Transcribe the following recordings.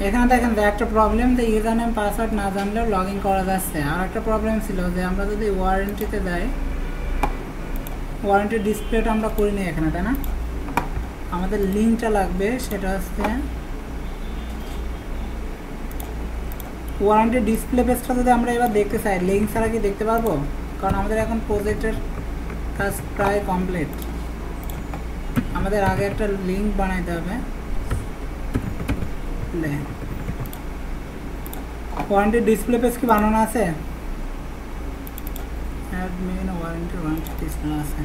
এখানে দেখেন যে একটা প্রবলেম যে ইউজার নেম পাসওয়ার্ড না জানলেও লগ ইন করা যাচ্ছে। আর একটা প্রবলেম ছিল যে আমরা যদি ওয়ারেন্টিতে যাই, ওয়ারেন্টি ডিসপ্লেটা আমরা করিনি এখানে, তাই না? আমাদের লিঙ্কটা লাগবে, সেটা হচ্ছে ওয়ারেন্টি ডিসপ্লে পেজটা। যদি আমরা এবার দেখতে চাই লিঙ্ক ছাড়া কি দেখতে পারবো? কারণ আমাদের এখন প্রজেক্টের কাজ প্রায় কমপ্লিট। আমাদের আগে একটা লিঙ্ক বানাইতে হবে। ওয়ারেন্টি ডিসপ্লে পেজ কি বানানো আছে? অ্যাডমিন ওয়ারেন্টি ডিসপ্লে আছে।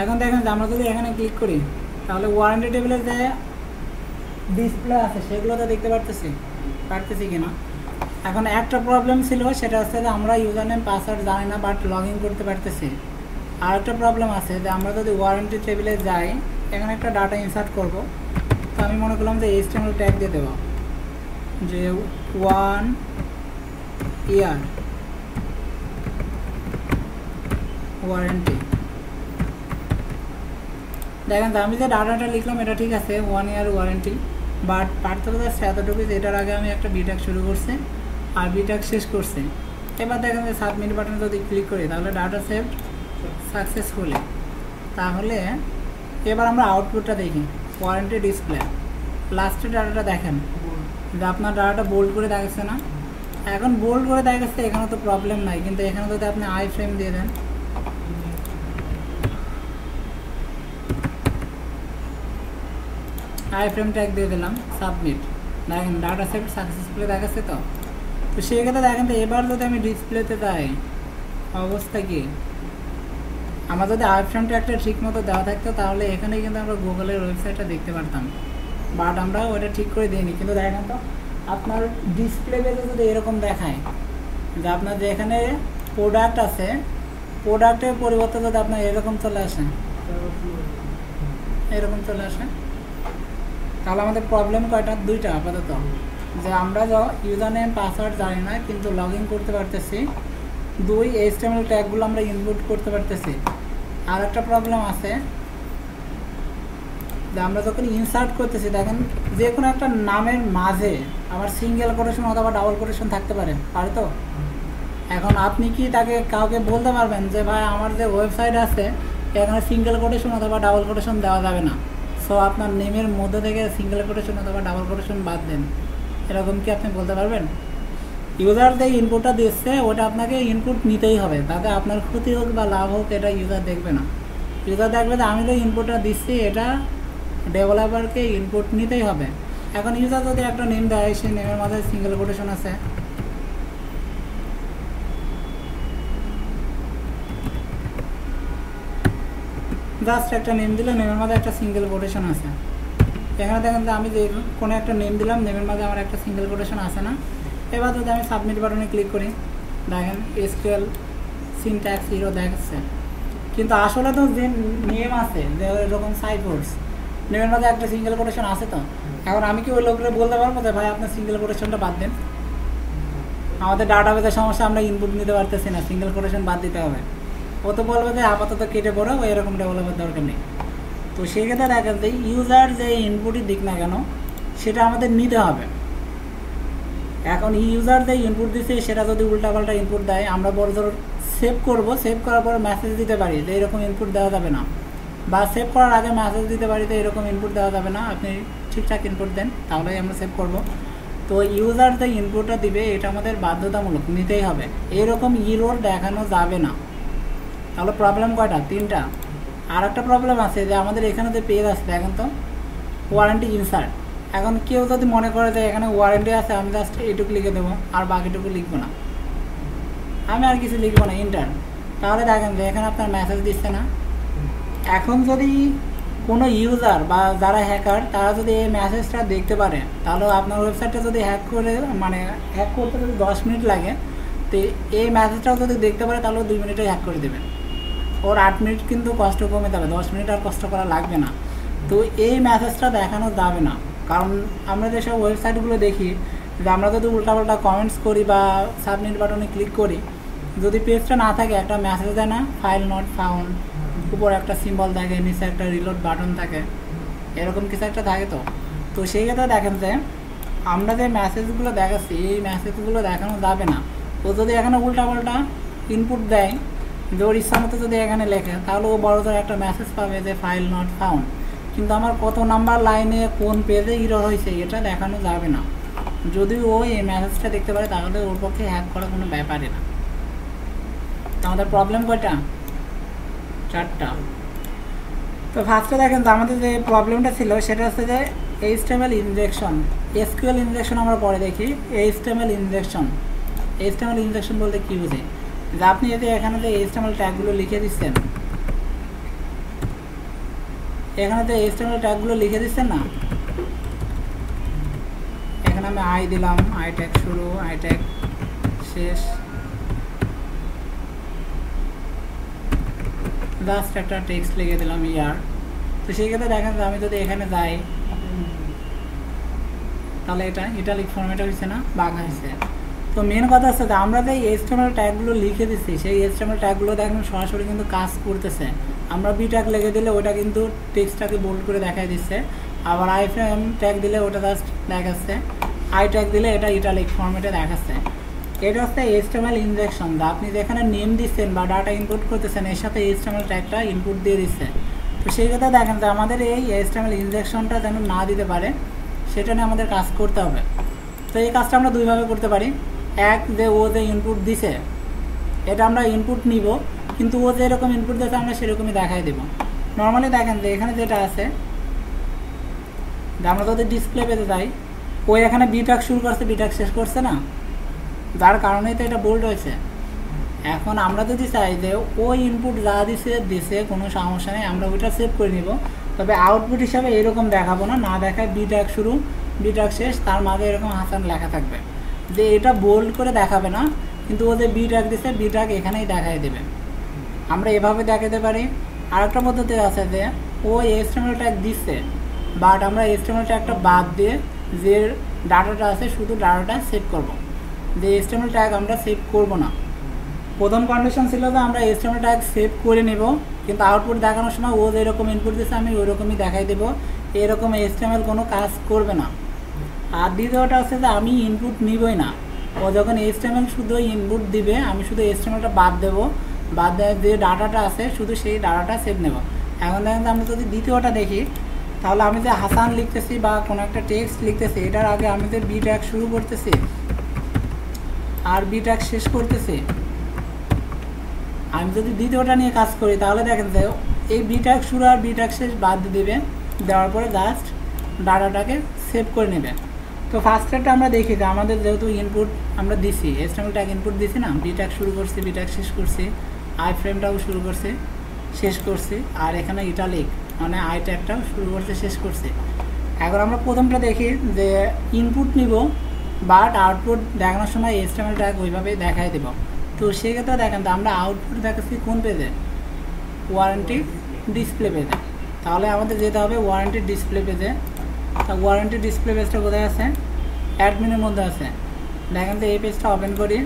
এখন দেখেন যে আমরা যদি এখানে ক্লিক করি তাহলে ওয়ারেন্টি টেবিলের যে ডিসপ্লে আছে সেগুলোতে দেখতে পারতেছি কিনা। এখন একটা প্রবলেম ছিল, সেটা হচ্ছে যে আমরা ইউজার নেম পাসওয়ার্ড জানি না বাট লগ ইন করতে পারতেছি। আর একটা প্রবলেম আছে যে আমরা যদি ওয়ারেন্টি টেবিলে যাই, এখানে একটা ডাটা ইনসার্ট করব, তো আমি মনে করলাম যে HTML ট্যাগ দিয়ে দেবো যে 1 ইয়ার ওয়ারেন্টি। দেখেন তো আমি যে ডাটাটা লিখলাম এটা ঠিক আছে, 1 ইয়ার ওয়ারেন্টি, বাট পার্থক্য হচ্ছে এতটুকু যে এটার আগে আমি একটা বিটাক শুরু করছি আর বিটাক শেষ করছি। এবার দেখেন যে সাবমিট বাটন যদি ক্লিক করি তাহলে ডাটা সেভ সাকসেসফুলি। তাহলে এবার আমরা আউটপুটটা দেখি, ওয়ারেন্টি ডিসপ্লে লাস্টের ডাটাটা দেখেন যে আপনার ডাটাটা বোল্ড করে দেখাচ্ছে না? এখন বোল্ড করে দেখাচ্ছে, এখানে তো প্রবলেম নাই, কিন্তু এখানে যদি আপনি আই ফ্রেম দিয়ে দেন, আই ফ্রেম ট্যাগ দিয়ে দিলাম, সাবমিট, দেখেন ডাটা সেভ সাকসেসফুলি দেখাচ্ছে। তো সেই ক্ষেত্রে দেখেন তো এবার যদি আমি ডিসপ্লেতে যাই অবস্থা কি, আমার যদি আই ফ্রেম ট্যাগটা ঠিক মতো দেওয়া থাকতো তাহলে এখানে কিন্তু আমরা গুগলের ওয়েবসাইটটা দেখতে পারতাম, বাট আমরা ওটা ঠিক করে দিইনি। কিন্তু দেখেন তো আপনার ডিসপ্লে পেজে যদি এরকম দেখায় যে আপনার যে এখানে প্রোডাক্ট আছে, প্রোডাক্টের পরিবর্তে যদি আপনার এরকম চলে আসে, তাহলে আমাদের প্রবলেম কয়টা? দুইটা আপাতত, যে আমরা ইউজার নেম পাসওয়ার্ড জানি না কিন্তু লগ ইন করতে পারতেছি, 2 HTML ট্যাগগুলো আমরা ইনপুট করতে পারতেছি। আর একটা প্রবলেম আছে যে আমরা যখন ইনসার্ট করতেছি, দেখেন যে কোনো একটা নামের মাঝে আবার সিঙ্গেল কোটেশন অথবা ডাবল কোটেশন থাকতে পারে তো। এখন আপনি কি তাকে কাউকে বলতে পারবেন যে ভাই আমার যে ওয়েবসাইট আছে এখানে সিঙ্গেল কোটেশন অথবা ডাবল কোটেশন দেওয়া যাবে না, সো আপনার নেমের মধ্যে থেকে সিঙ্গেল কোটেশন অথবা ডাবল কোটেশন বাদ দেন, এরকম কি আপনি বলতে পারবেন? ইউজার যে ইনপুটটা দিচ্ছে ওটা আপনাকে ইনপুট নিতেই হবে, তাতে আপনার ক্ষতি হোক বা লাভ হোক এটা ইউজার দেখবে না। ইউজার দেখবে যে আমি যে ইনপুটটা দিচ্ছি এটা ডেভেলপারকে ইনপুট নিতেই হবে। এখন ইউজার যদি একটা নেম দেয়, সেই নেমের মধ্যে সিঙ্গেল কোটেশন আছে, জাস্ট একটা নেম দিলে নেমের মধ্যে একটা সিঙ্গেল কোটেশন আছে। এখানে দেখেন যে আমি যে কোনো একটা নেম দিলাম, নেমের মধ্যে আমার একটা সিঙ্গেল কোটেশন আছে না? এবার যদি আমি সাবমিট বাটনে ক্লিক করি, দেখেন SQL সিনট্যাক্স হিরো দেখাচ্ছে, কিন্তু আসলে তো যে নেম আছে যে এরকম সাইফোর্স নেমের মধ্যে একটা সিঙ্গেল কোটেশন আছে। তো এখন আমি কি ওই লোককে বলতে পারবো যে ভাই আপনার সিঙ্গেল কোটেশনটা বাদ দেন? আমাদের ডাটাবেসের সমস্যা, আমরা ইনপুট নিতে পারতেছি না, সিঙ্গেল কোটেশন বাদ দিতে হবে। ও তো বলবে যে আপাতত কেটে পড়ো, এরকম ডেভেলপের দরকার নেই। তো সেক্ষেত্রে দেখা যায় ইউজার যে ইনপুটই দিক না কেন সেটা আমাদের নিতে হবে। এখন ইউজার যে ইনপুট দিচ্ছে সেটা যদি উল্টাপাল্টা ইনপুট দেয়, আমরা বড় ধর সেভ করবো, সেভ করার পরে মেসেজ দিতে পারি যে এরকম ইনপুট দেওয়া যাবে না, বা সেভ করার আগে মেসেজ দিতে পারি যে এরকম ইনপুট দেওয়া যাবে না, আপনি ঠিকঠাক ইনপুট দেন তাহলেই আমরা সেভ করব। তো ইউজার যে ইনপুটটা দিবে এটা আমাদের বাধ্যতামূলক নিতেই হবে, এরকম ইরর দেখানো যাবে না। তাহলে প্রবলেম কয়টা? 3টা। আর একটা প্রবলেম আছে যে আমাদের এখানে যে পেজ আছে দেখেন তো ওয়ারেন্টি ইনসার্ট, এখন কেউ যদি মনে করে যে এখানে ওয়ারেন্টি আছে আমি জাস্ট এইটুকু লিখে দেবো আর বাকিটুকু লিখবো না, আমি আর কিছু লিখবো না, ইন্টার, তাহলে দেখেন যে এখানে আপনার মেসেজ দিচ্ছে না। এখন যদি কোনো ইউজার বা যারা হ্যাকার তারা যদি এই মেসেজটা দেখতে পারে, তাহলে আপনার ওয়েবসাইটটা যদি হ্যাক করতে যদি 10 মিনিট লাগে, তো এই মেসেজটাও যদি দেখতে পারে তাহলে 2 মিনিটে হ্যাক করে দেবে, ওর 8 মিনিট কিন্তু কষ্ট কমে যাবে, 10 মিনিট আর কষ্ট করা লাগবে না। তো এই মেসেজটা দেখানো যাবে না, কারণ আমরা যেসব ওয়েবসাইটগুলো দেখি যে আমরা যদি উল্টাপাল্টা কমেন্টস করি বা সাবমিট বাটনে ক্লিক করি, যদি পেজটা না থাকে একটা মেসেজ দেয় না, ফাইল নট ফাউন্ড, উপর একটা সিম্বল থাকে, নিচে একটা রিলোড বাটন থাকে, এরকম কিছু একটা থাকে। তো সেই ক্ষেত্রে দেখেন যে আমরা যে মেসেজগুলো দেখাচ্ছি এই মেসেজগুলো দেখানো যাবে না। ও যদি এখানে উল্টাপাল্টা ইনপুট দেয়, যে ওর ইচ্ছা মতো যদি এখানে লেখে, তাহলে ও বড়দের একটা মেসেজ পাবে যে ফাইল নট ফাউন্ড, কিন্তু আমার কত নাম্বার লাইনে কোন পেজে এরর হয়েছে এটা দেখানো যাবে না। যদি ও এই মেসেজটা দেখতে পারে তাহলে ওর পক্ষে হ্যাক করা কোনো ব্যাপারই না। তো আমাদের প্রবলেম কয়টা? 4টা। তো ফার্স্টে দেখেন যে আমাদের যে প্রবলেমটা ছিল সেটা হচ্ছে যে HTML ইনজেকশন। SQL ইনজেকশন আমরা পরে দেখি। HTML ইনজেকশন বলতে কী বুঝে? যে আপনি যদি এখানে যে HTML ট্যাগগুলো লিখে দিচ্ছেন, এখানে যে HTML ট্যাগগুলো লিখে দিচ্ছেন না, এখানে আমি আই দিলাম, আই ট্যাগ শুরু, আই ট্যাগ শেষ, জাস্ট একটা টেক্সট লিখে দিলাম ইয়ার। তো সেই ক্ষেত্রে দেখেন যে আমি যদি এখানে যাই তাহলে এটা ইটালিক ফরম্যাট হয়েছে না, বাঁকা হয়েছে। তো মেন কথা হচ্ছে যে আমরা যে HTML ট্যাগগুলো লিখে দিচ্ছি সেই HTML ট্যাগগুলো দেখেন সরাসরি কিন্তু কাজ করতেছে। আমরা বি ট্যাগ লিখে দিলে ওটা কিন্তু টেক্সটটাকে বোল্ড করে দেখাই দিচ্ছে, আবার আই ফ্রেম ট্যাগ দিলে ওটা জাস্ট দেখাচ্ছে, আই ট্যাগ দিলে এটা ইটালিক ফরম্যাটে দেখাচ্ছে। এটা হচ্ছে HTML ইনজেকশন। আপনি যেখানে নেম দিচ্ছেন বা ডাটা ইনপুট করতেছেন এর সাথে HTML ট্যাগটা ইনপুট দিয়ে দিচ্ছে। তো সেই কথা দেখেন যে আমাদের এই HTML ইনজেকশনটা যেন না দিতে পারে সেটা নিয়ে আমাদের কাজ করতে হবে। তো এই কাজটা আমরা দুইভাবে করতে পারি। এক, যে ও যে ইনপুট দিছে এটা আমরা ইনপুট নিব, কিন্তু ও যেরকম ইনপুট দিয়েছে আমরা সেরকমই দেখাই দেব। নর্মালি দেখেন যে এখানে যেটা আছে, যে আমরা যদি ডিসপ্লে পেতে যাই, ও এখানে বি ট্যাগ শুরু করছে, বি ট্যাগ শেষ করছে না, যার কারণেই তো এটা বোল্ড হয়েছে। এখন আমরা যদি চাই যে ও ইনপুট যা দিছে কোনো সমস্যা নেই, আমরা ওইটা সেভ করে নিব, তবে আউটপুট হিসাবে এরকম দেখাবো না, না দেখায় বি ট্যাগ শুরু, বি ট্যাগ শেষ, তার মাঝে এরকম হাসান লেখা থাকবে, যে এটা বোল্ড করে দেখাবে না, কিন্তু ও যে বি ট্যাগ দিছে বি ট্যাগ এখানেই দেখাই দেবে। আমরা এভাবে দেখাতে পারি। আরেকটা পদ্ধতি আছে যে ও HTML ট্যাগ দিচ্ছে, বাট আমরা HTML ট্যাগটা বাদ দিয়ে যে ডাটাটা আছে শুধু ডাটাটা সেভ করব, যে HTML ট্যাগ আমরা সেভ করব না। প্রথম কন্ডিশন ছিল যে আমরা HTML ট্যাগ সেভ করে নেব, কিন্তু আউটপুট দেখানোর সময় ও যেরকম ইনপুট দিচ্ছে আমি ওই রকমই দেখাই দেবো, এরকম HTML কোনো কাজ করবে না। আর দ্বিতীয়টা হচ্ছে যে আমি ইনপুট নিবই না, ও যখন HTML শুধু ইনপুট দিবে আমি শুধু HTMLটা বাদ দেবো, বাদ দেওয়ার যে ডাটাটা আছে শুধু সেই ডাটাটা সেভ নেব। এখন দেখেন যে আমরা যদি দ্বিতীয়টা দেখি, তাহলে আমি যে হাসান লিখতেছি বা কোনো একটা টেক্সট লিখতেছি, এটার আগে আমি যে বি ট্যাগ শুরু করতেছি আর বি ট্যাগ শেষ করতেছি, আমি যদি দ্বিতীয়টা নিয়ে কাজ করি তাহলে দেখেন যে এই বি ট্যাগ শুরু আর বি ট্যাগ শেষ বাদ দেবে, দেওয়ার পরে জাস্ট ডাটাটাকে সেভ করে নেবে। তো ফার্স্টেরটা আমরা দেখি যে আমাদের যেহেতু ইনপুট আমরা দিছি, HTML ট্যাগ ইনপুট দিছি না, বি ট্যাগ শুরু করছি, বি ট্যাগ শেষ করছি, আই ফ্রেমটাও শুরু করছি, শেষ করছি, আর এখানে ইটালিক মানে আই ট্যাগটাও শুরু করছে, শেষ করছি। এখন আমরা প্রথমটা দেখি যে ইনপুট নিব, বাট আউটপুট দেখানোর সময় HTML ট্যাগ ওইভাবেই দেখাই দেব। তো সেক্ষেত্রে দেখেন তো আমরা আউটপুট দেখাচ্ছি কোন পেজে? ওয়ারেন্টি ডিসপ্লে পেজে। তাহলে আমাদের যেতে হবে ওয়ারেন্টি ডিসপ্লে পেজে। তা ওয়ারেন্টি ডিসপ্লে পেজটা কোথায় আছে? অ্যাডমিনের মধ্যে আছে। দেখেন তো এই পেজটা ওপেন করি।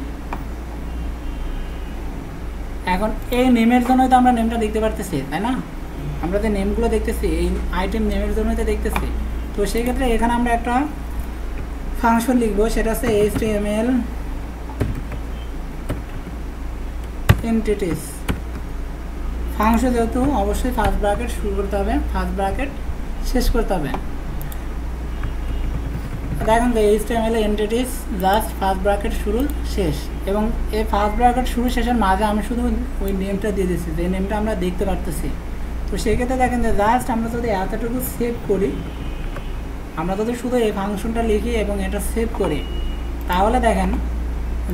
এখন এই নেমের জন্যই তো আমরা নেমটা দেখতে পারতেছি, তাই না? আমরা যে নেমগুলো দেখতেছি এই আইটেম নেমের জন্যই তো দেখতেছি। তো সেই ক্ষেত্রে এখানে আমরা একটা ফাংশন লিখবো, সেটা হচ্ছে HTML এন্টিটিস ফাংশন। যেহেতু অবশ্যই ফার্স্ট ব্র্যাকেট শুরু করতে হবে, ফার্স্ট ব্র্যাকেট শেষ করতে হবে। দেখেন যে HTML entities just first bracket শুরু শেষ, এবং এই ফার্স্ট ব্র্যাকেট শুরু শেষের মাঝে আমি শুধু ওই নেমটা দিয়ে দিচ্ছি, যে নেমটা আমরা দেখতে পারতেছি। তো সেক্ষেত্রে দেখেন যে জাস্ট আমরা যদি এতটুকু সেভ করি, আমরা যদি শুধু এই ফাংশনটা লিখি এবং এটা সেভ করি, তাহলে দেখেন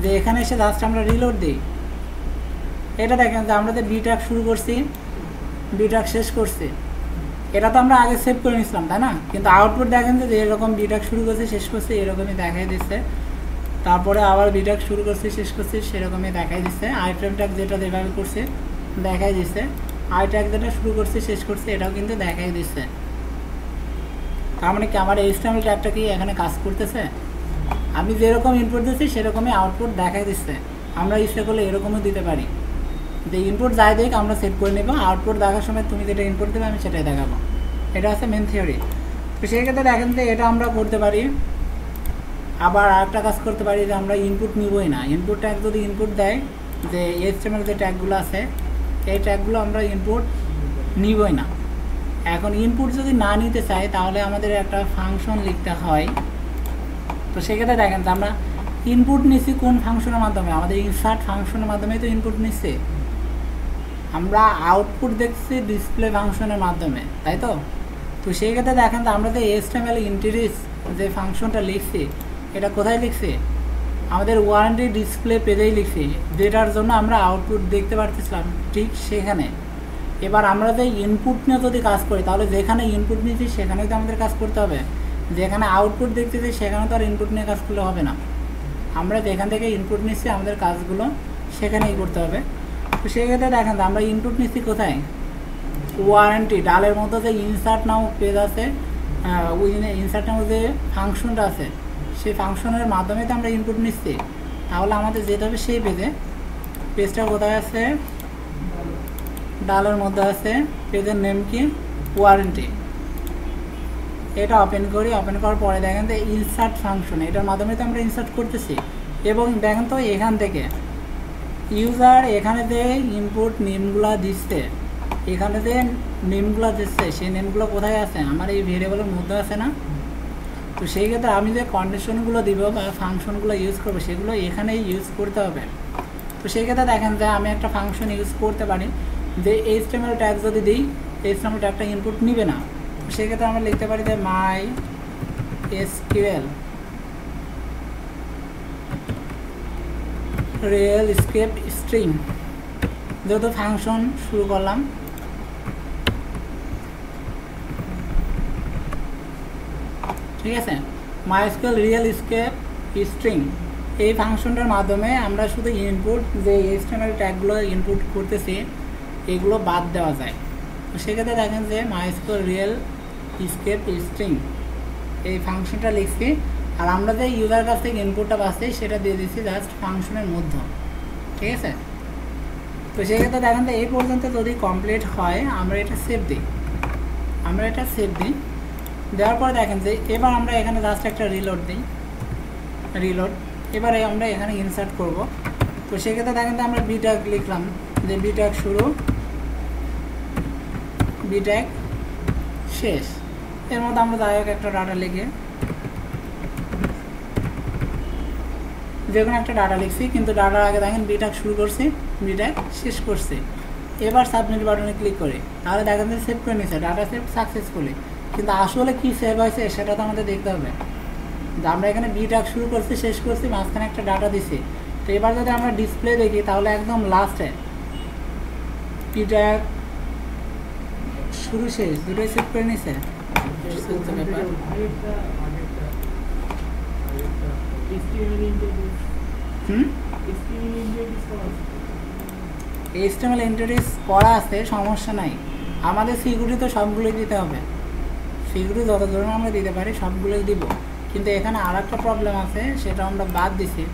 যে এখানে এসে জাস্ট আমরা রিলোড দিই, এটা দেখেন যে আমরা যে বি ট্যাগ শুরু করছি, বি ট্যাগ শেষ করছি, এটা তো আমরা আগে সেভ করে নিয়েছিলাম, তাই না? কিন্তু আউটপুট দেখেন যে এরকম বি ট্যাগ শুরু করছে শেষ করছে এরকমই দেখাই দিচ্ছে, তারপরে আবার বি ট্যাগ শুরু করছি শেষ করছি সেরকমই দেখাই দিচ্ছে, আই ফ্রেম ট্যাগ যেটা যেভাবে করছে দেখাই দিচ্ছে, আই ট্যাগ যেটা শুরু করছে শেষ করছে এটাও কিন্তু দেখাই দিচ্ছে। তার মানে কি আমার HTML ট্যাগটা কি এখানে কাজ করতেছে? আমি যেরকম ইনপুট দিচ্ছি সেরকমই আউটপুট দেখাই দিচ্ছে। আমরা ইচ্ছে করলে এরকমও দিতে পারি যে ইনপুট যাই দেখ আমরা সেট করে নেব, আউটপুট দেখার সময় তুমি যেটা ইনপুট দেবে আমি সেটাই দেখাবো। এটা হচ্ছে মেন থিওরি। তো সেই ক্ষেত্রে দেখেন যে এটা আমরা করতে পারি। আবার আরেকটা কাজ করতে পারি যে আমরা ইনপুট নিবই না, ইনপুট ট্যাগ যদি ইনপুট দেয় যে HTML যে ট্যাগগুলো আছে এই ট্যাগগুলো আমরা ইনপুট নিবই না। এখন ইনপুট যদি না নিতে চাই তাহলে আমাদের একটা ফাংশন লিখতে হয়। তো সেক্ষেত্রে দেখেন যে আমরা ইনপুট নিচ্ছি কোন ফাংশনের মাধ্যমে, আমাদের ইনসার্ট ফাংশনের মাধ্যমেই তো ইনপুট নিচ্ছি। আমরা আউটপুট দেখছি ডিসপ্লে ফাংশনের মাধ্যমে, তাই তো। তো সেই ক্ষেত্রে দেখেন যে আমরা যে HTML ইন্টারেস যে ফাংশনটা লিখছি এটা কোথায় লিখছি, আমাদের ওয়ারেন্টি ডিসপ্লে পেজেই লিখছি, যেটার জন্য আমরা আউটপুট দেখতে পারতেছিলাম ঠিক সেখানে। এবার আমরা যে ইনপুট নিয়ে যদি কাজ করি তাহলে যেখানে ইনপুট নিচ্ছি সেখানেই তো আমাদের কাজ করতে হবে, যেখানে আউটপুট দেখতেছি সেখানে তো আর ইনপুট নিয়ে কাজ করলে হবে না। আমরা যেখান থেকে ইনপুট নিচ্ছি আমাদের কাজগুলো সেখানেই করতে হবে। তো সেক্ষেত্রে দেখেন আমরা ইনপুট নিচ্ছি কোথায়, ওয়ারেন্টি ডালের মতো যে ইনসার্ট নামক পেজ আছে, ওই ইনসার্ট নামক যে ফাংশনটা আছে সেই ফাংশনের মাধ্যমে তো আমরা ইনপুট নিচ্ছি। তাহলে আমাদের যেতে হবে সেই পেজে। পেজটা কোথায় আছে, ডালের মধ্যে আছে, পেজের নেম কি, ওয়ারেন্টি। এটা ওপেন করি, ওপেন করার পরে দেখেন যে ইনসার্ট ফাংশন, এটার মাধ্যমে তো আমরা ইনসার্ট করতেছি। এবং দেখেন তো এখান থেকে ইউজার এখানে যে ইনপুট নেমগুলো দিচ্ছে, এখানে যে নেমগুলো দিচ্ছে সেই নেমগুলো কোথায় আছে, আমার এই ভেরিয়েবলের মধ্যে আছে না। তো সেই ক্ষেত্রে আমি যে কন্ডিশনগুলো দিব বা ফাংশনগুলো ইউজ করবো সেগুলো এখানেই ইউজ করতে হবে। তো সেই ক্ষেত্রে দেখেন যে আমি একটা ফাংশন ইউজ করতে পারি যে HTML ট্যাগ যদি দিই HTML ট্যাগটা ইনপুট নিবে না। তো সেই ক্ষেত্রে আমরা লিখতে পারি যে MySQL রিয়েল স্কেপ স্ট্রিং, যেহেতু ফাংশন শুরু করলাম। ঠিক আছে, MySQL রিয়েল স্কেপ স্ট্রিং এই ফাংশনটার মাধ্যমে আমরা শুধু ইনপুট যে HTML ট্যাগগুলো ইনপুট করতেছি এগুলো বাদ দেওয়া যায়। তো সেক্ষেত্রে দেখেন যে MySQL রিয়েল স্কেপ স্ট্রিং এই ফাংশনটা লিখছি, আর আমরা যে ইউজার কাছ থেকে ইনপুটটা পাচ্ছি সেটা দিয়ে দিচ্ছি জাস্ট ফাংশনের মধ্যে। ঠিক আছে, তো সেক্ষেত্রে দেখেন যে এই পর্যন্ত যদি কমপ্লিট হয় আমরা এটা সেভ দিই, দেওয়ার পরে দেখেন যে এবার আমরা এখানে জাস্ট একটা রিলোড দিই, এবারে আমরা এখানে ইনসার্ট করব। তো সেক্ষেত্রে দেখেন যে আমরা বি ট্যাগ লিখলাম যে বি ট্যাগ শুরু, বি ট্যাগ শেষ। এর মধ্যে আমরা যাই হোক একটা ডাটা লিখে যে কোনো একটা ডাটা লিখছি, কিন্তু ডাটার আগে দেখেন বি ট্যাগ শুরু করছি, বি ট্যাগ শেষ করছি। এবার সাবমিট বাটনে ক্লিক করি, তাহলে দেখেন যে সেভ করে নিচ্ছে, ডাটা সেভ সাকসেসফুলি। কিন্তু আসলে কি সেভ হয়েছে সেটা তো আমাদের দেখতে হবে। আমরা এখানে বি ট্যাগ শুরু করছি, শেষ করছি, মাঝখানে একটা ডাটা দিছি। তো এবার যদি আমরা ডিসপ্লে দেখি তাহলে একদম লাস্টে বি ট্যাগ শুরু শেষ দুটোই সেভ করে নিছে। HTML ইন্টারফেস করা আছে, সমস্যা নাই। আমাদের সিকিউরিটি তো সবগুলোই দিতে হবে, সিকিউরিটি যত ধরনের আমরা দিতে পারি সবগুলোই দিব। কিন্তু এখানে আর একটা প্রবলেম আছে, সেটা আমরা বাদ দিছি।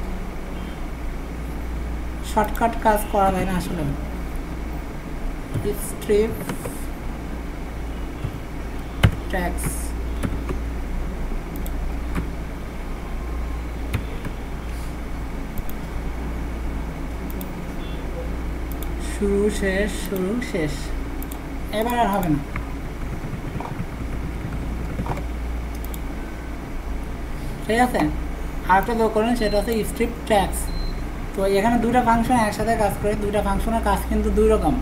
শর্টকাট কাজ করা যায় না আসলে। স্ট্রিপ ট্যাক্স শুরু শেষ, এবার আর হবে না। ঠিক আছে, আরেকটা যোগ করেন, সেটা হচ্ছে স্ট্রিপ ট্যাক্স। তো এখানে দুইটা ফাংশন একসাথে কাজ করে, দুইটা ফাংশনের কাজ কিন্তু দুই রকম।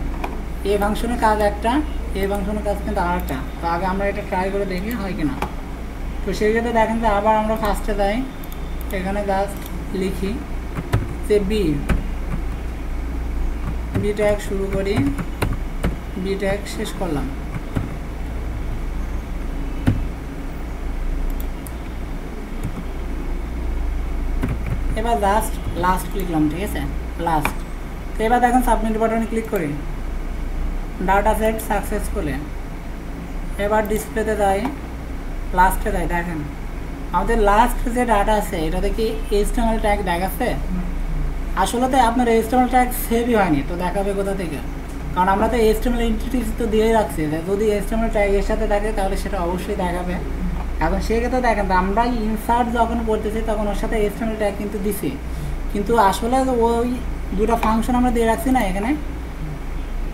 এই ফাংশনের কাজ একটা, এই ফাংশনের কাজ কিন্তু আরেকটা। তো আগে আমরা এটা ট্রাই করে দেখি হয় কিনা। তো সেই ক্ষেত্রে দেখেন যে আবার আমরা ফার্স্টে যাই, এখানে জাস্ট লিখি যে বি ট্যাগ শুরু করি, বি ট্যাগ শেষ করলাম। এবার জাস্ট লাস্ট লিখলাম। ঠিক আছে, লাস্ট। তো এবার দেখেন সাবমিট বাটনে ক্লিক করি, ডাটা সেট সাকসেসফুলি। এবার ডিসপ্লেতে যাই, লাস্টে যাই, দেখেন আমাদের লাস্ট যে ডাটা আছে এটাতে কি HTML ট্যাগ দেখাচ্ছে? আসলে তো আপনার HTML ট্যাগ সেভই হয়নি, তো দেখাবে কোথা থেকে? কারণ আমরা তো HTML এন্টিটিস তো দিয়েই রাখছি, যদি HTML ট্যাগ এর সাথে থাকে তাহলে সেটা অবশ্যই দেখাবে। এখন সেক্ষেত্রে দেখেন তো আমরা ইনসার্ট যখন করতেছি তখন ওর সাথে HTML ট্যাগ কিন্তু দিছি, কিন্তু আসলে ওই দুটো ফাংশন আমরা দিয়ে রাখছি না এখানে,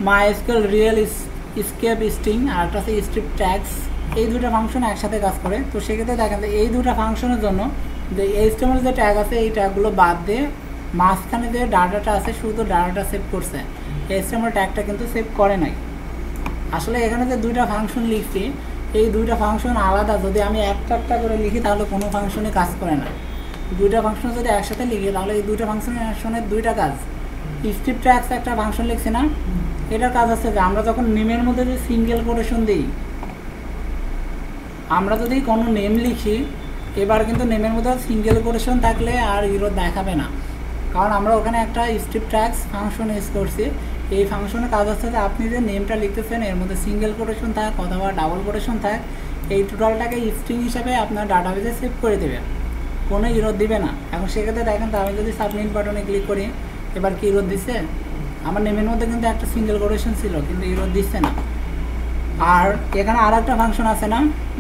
MySQL রিয়েল স্কেপ স্ট্রিং আর একটা হচ্ছে স্ট্রিপ ট্যাগস, এই দুটো ফাংশন একসাথে কাজ করে। তো সেক্ষেত্রে দেখেন যে এই দুটো ফাংশনের জন্য যে HTML যে ট্যাগ আছে এই ট্যাগগুলো বাদ দিয়ে মাঝখানে যে ডাটাটা আছে শুধু ডাটাটা সেভ করছে, HTML ট্যাগটা কিন্তু সেভ করে নাই। আসলে এখানে যে দুইটা ফাংশন লিখছি এই দুইটা ফাংশন আলাদা, যদি আমি একটা একটা করে লিখি তাহলে কোনো ফাংশনে কাজ করে না। দুইটা ফাংশন যদি একসাথে লিখি তাহলে এই দুইটা ফাংশনের দুইটা কাজ। স্ট্রিপ ট্যাগস একটা ফাংশন লিখছি না, এটার কাজ হচ্ছে যে আমরা যখন নেমের মধ্যে যে সিঙ্গেল কোটেশন দিই, আমরা যদি কোনো নেম লিখি এবার কিন্তু নেমের মধ্যে সিঙ্গেল কোটেশন থাকলে আর ইরো দেখাবে না, কারণ আমরা ওখানে একটা স্ট্রিপ ট্যাগস ফাংশন ইউজ করছি। এই ফাংশনের কাজ হচ্ছে যে আপনি যে নেমটা লিখতেছেন এর মধ্যে সিঙ্গেল কোটেশন থাক অথবা ডাবল কোটেশন থাক, এই টোটালটাকে স্ট্রিং হিসাবে আপনার ডাটাবেজে সেভ করে দেবে, কোনো ইরোর দিবে না। এখন সেক্ষেত্রে দেখেন তো আমি যদি সাবমিট বাটনে ক্লিক করি এবার কি ইরোর দিচ্ছে? আমার নেমের মধ্যে কিন্তু একটা সিঙ্গেল কোটেশন ছিল কিন্তু ইরোর দিচ্ছে না। আর এখানে আর একটা ফাংশন আছে না,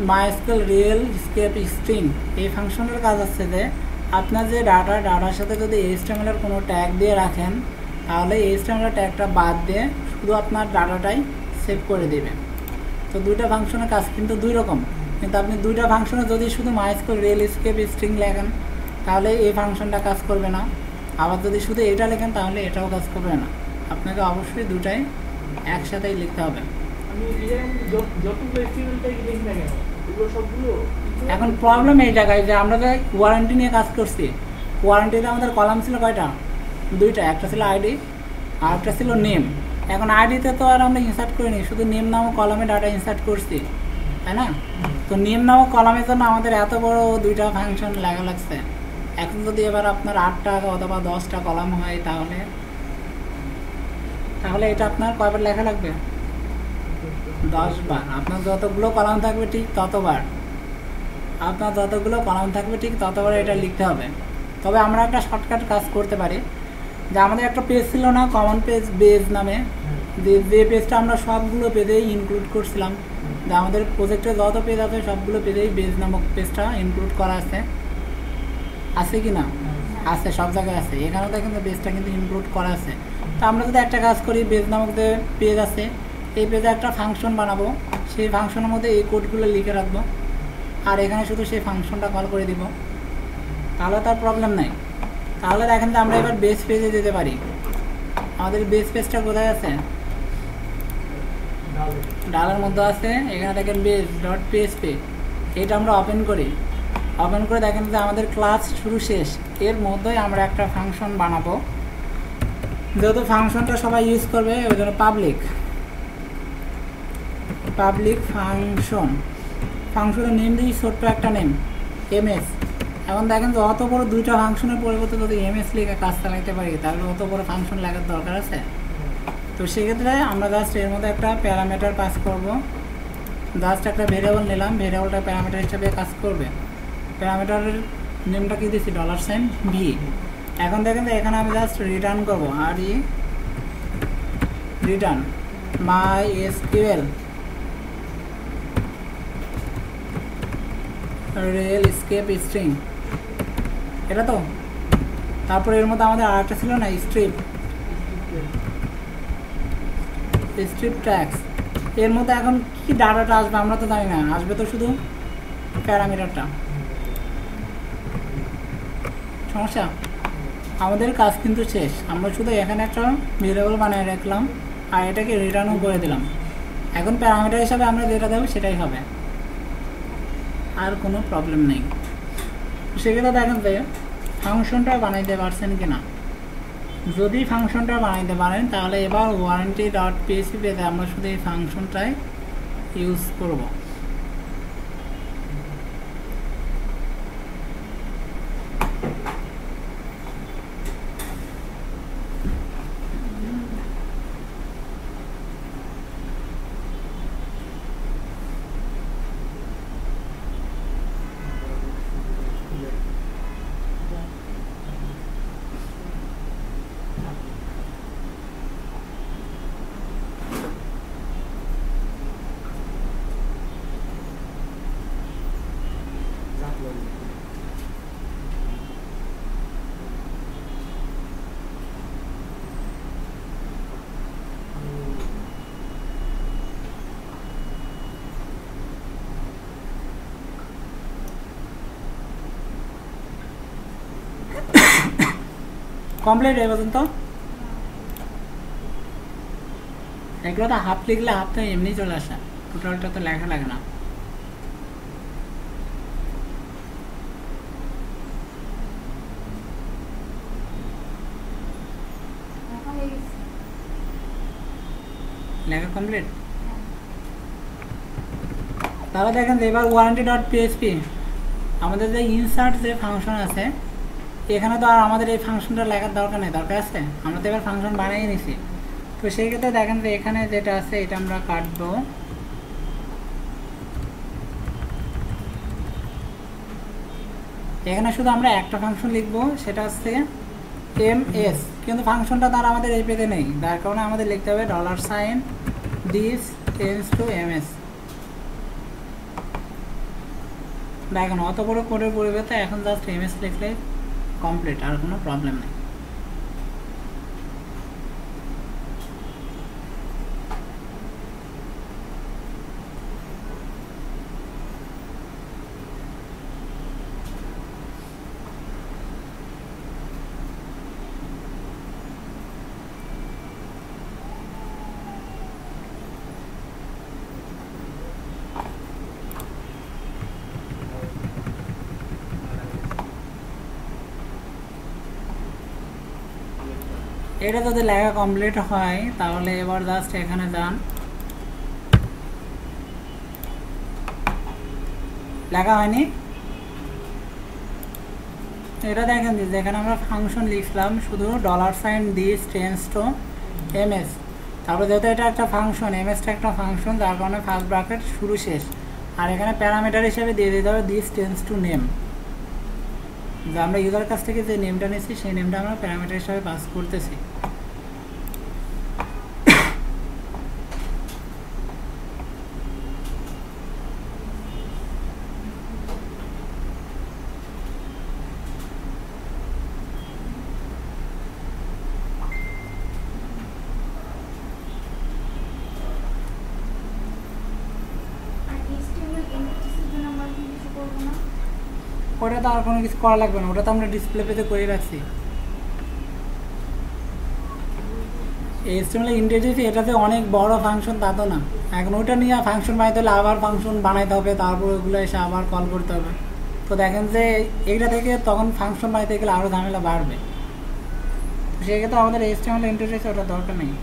MySQL রিয়েল স্কেপ স্ট্রিং, এই ফাংশনের কাজ হচ্ছে যে আপনার যে ডাটার সাথে যদি HTML এর কোনো ট্যাগ দিয়ে রাখেন তাহলে HTML ট্যাগটা বাদ দিয়ে শুধু আপনার ডাটাটাই সেভ করে দেবে। তো দুইটা ফাংশনের কাজ কিন্তু দুই রকম, কিন্তু আপনি দুইটা ফাংশনে যদি শুধু MySQL রিয়েল স্কেপ স্ট্রিং লেখেন তাহলে এই ফাংশনটা কাজ করবে না, আবার যদি শুধু এটা লেখেন তাহলে এটাও কাজ করবে না। আপনাকে অবশ্যই দুটাই একসাথেই লিখতে হবে। এখন প্রবলেম এই জায়গায় যে আমরা যে ওয়ারেন্টি নিয়ে কাজ করছি, ওয়ারেন্টিতে আমাদের কলাম ছিল কয়টা? দুইটা, একটা ছিল আইডি আর একটা ছিল নেম। এখন আইডিতে তো আর আমরা ইনসার্ট করিনি, শুধু নেম নামক কলামে ডাটা ইনসার্ট করছি, তাই না? তো নেম নামক কলামের জন্য আমাদের এত বড় দুইটা ফাংশন লেখা লাগছে। এখন যদি এবার আপনার 8টা অথবা 10টা কলাম হয় তাহলে এটা আপনার কয়বার লেখা লাগবে? 10 বার। আপনার যতগুলো কলাম থাকবে ঠিক ততবার এটা লিখতে হবে। তবে আমরা একটা শর্টকাট কাজ করতে পারি, যে আমাদের একটা পেজ ছিল না কমন পেজ বেজ নামে, যে পেজটা আমরা সবগুলো পেজেই ইনক্লুড করছিলাম, যে আমাদের প্রজেক্টে যত পেজ আছে সবগুলো পেজেই বেজ নামক পেজটা ইনক্লুড করা আছে কি না? আছে, সব জায়গায় আছে। এখানেও দেখেন বেজটা কিন্তু ইনক্লুড করা আছে। তো আমরা যদি একটা কাজ করি, বেজ নামক যে পেজ আছে এই পেজে একটা ফাংশন বানাবো, সেই ফাংশনের মধ্যে এই কোডগুলো লিখে রাখবো আর এখানে শুধু সেই ফাংশনটা কল করে দিব, তাহলে তার প্রবলেম নাই। তাহলে দেখেন যে আমরা এবার বেস পেজে যেতে পারি। আমাদের বেস পেজটা কোথায় আছে? ডালের মধ্যে আছে। এখানে দেখেন বেস ডট পিএইচপি, এটা আমরা ওপেন করে দেখেন যে আমাদের ক্লাস শুরু শেষ এর মধ্যেই আমরা একটা ফাংশন বানাবো। যেহেতু ফাংশনটা সবাই ইউজ করবে ওই জন্য পাবলিক ফাংশনের নেম দিই ছোট্ট একটা নেম MS। এখন দেখেন যে অত বড় দুইটা ফাংশনের পরিবর্তে যদি MS লিখে কাজ চালাইতে পারি তাহলে অত বড় ফাংশন লাগার দরকার আছে? তো সেক্ষেত্রে আমরা জাস্ট এর মধ্যে একটা প্যারামিটার পাস করব, জাস্ট একটা ভেরিয়েবল নিলাম, ভেরিয়েবলটা প্যারামিটার হিসেবে কাজ করবে। প্যারামিটারের নেমটা কি দিচ্ছি? $v। এখন দেখেন যে এখানে আমি জাস্ট রিটার্ন করবো, আর return MySQL real escape string, এটা তো। তারপর এর মধ্যে আমাদের আরেকটা ছিল না, স্ট্রিপ ট্যাগস। এর মধ্যে এখন কি ডাটাটা আসবে আমরা তো জানি না, আসবে তো শুধু প্যারামিটারটা। সমস্যা, আমাদের কাজ কিন্তু শেষ। আমরা শুধু এখানে একটা ভেরিয়েবল বানিয়ে রাখলাম আর এটাকে রিটার্নও করে দিলাম। এখন প্যারামিটার হিসাবে আমরা যেটা দেবো সেটাই হবে, আর কোনো প্রবলেম নেই। সেক্ষেত্রে দেখেন যে ফাংশনটা বানাইতে পারছেন কিনা। যদি ফাংশনটা বানাইতে পারেন তাহলে এবার ওয়ারেন্টি ডট পিএইচপিতে আমরা শুধু এই ফাংশনটাই ইউজ করব। কমপ্লিট এই পর্যন্ত। এগুলো তো হাফ লিখলে হাফ তো এমনি চলে আসে, টোটালটা তো লেখা লাগে না। লেখা কমপ্লিট। তাহলে দেখেন যে এবার warranty.php আমাদের যে ইনসার্ট যে ফাংশন আছে, এখানে তো আর আমাদের এই ফাংশনটা লেখার দরকার নেই, দরকার আছে, আমরা তো এবার ফাংশন বানিয়ে নিছি। তো সেই ক্ষেত্রে দেখেন যে এখানে যেটা আছে এটা আমরা কাটবো, এখানে শুধু আমরা একটা ফাংশন লিখবো, সেটা হচ্ছে ms, কিন্তু ফাংশনটা তার আমাদের এই পেজে নেই, যার কারণে আমাদের লিখতে হবে $this tends to ms। দেখেন অত বড় কোডের পরিবর্তে এখন জাস্ট ms লিখলে কমপ্লিট, আর কোনো প্রবলেম নেই। এটা যদি লেখা কমপ্লিট হয় তাহলে এবার জাস্ট এখানে যান, লেখা হয়নি, এটা দেখেন যে যেখানে আমরা ফাংশন লিখলাম শুধু $this tends to ms, তারপরে যেহেতু এটা একটা ফাংশন, msটা একটা ফাংশন, যার কারণে ফার্স্ট ব্র্যাকেট শুরু শেষ, আর এখানে প্যারামিটার হিসেবে দিয়ে দিতে হবে this tends to name, যে আমরা ইউজার কাছ থেকে যে নেমটা নিচ্ছি সেই নেমটা আমরা প্যারামিটার হিসেবে পাস করতেছি। ওটা তো আর কোনো কিছু করা লাগবে না, ওটা তো আমরা ডিসপ্লে পেজে করে রাখছি। HTML ইন্টারফেস এটাতে অনেক বড় ফাংশন তা তো না, এখন ওটা নিয়ে ফাংশন বানাইতে হলে আবার ফাংশন বানাইতে হবে, তারপর ওগুলো এসে আবার কল করতে হবে। তো দেখেন যে এইটা থেকে তখন ফাংশন বানাইতে গেলে আরও ঝামেলা বাড়বে, সেক্ষেত্রে আমাদের HTML ইন্টারফেস ওটা দরকার নেই।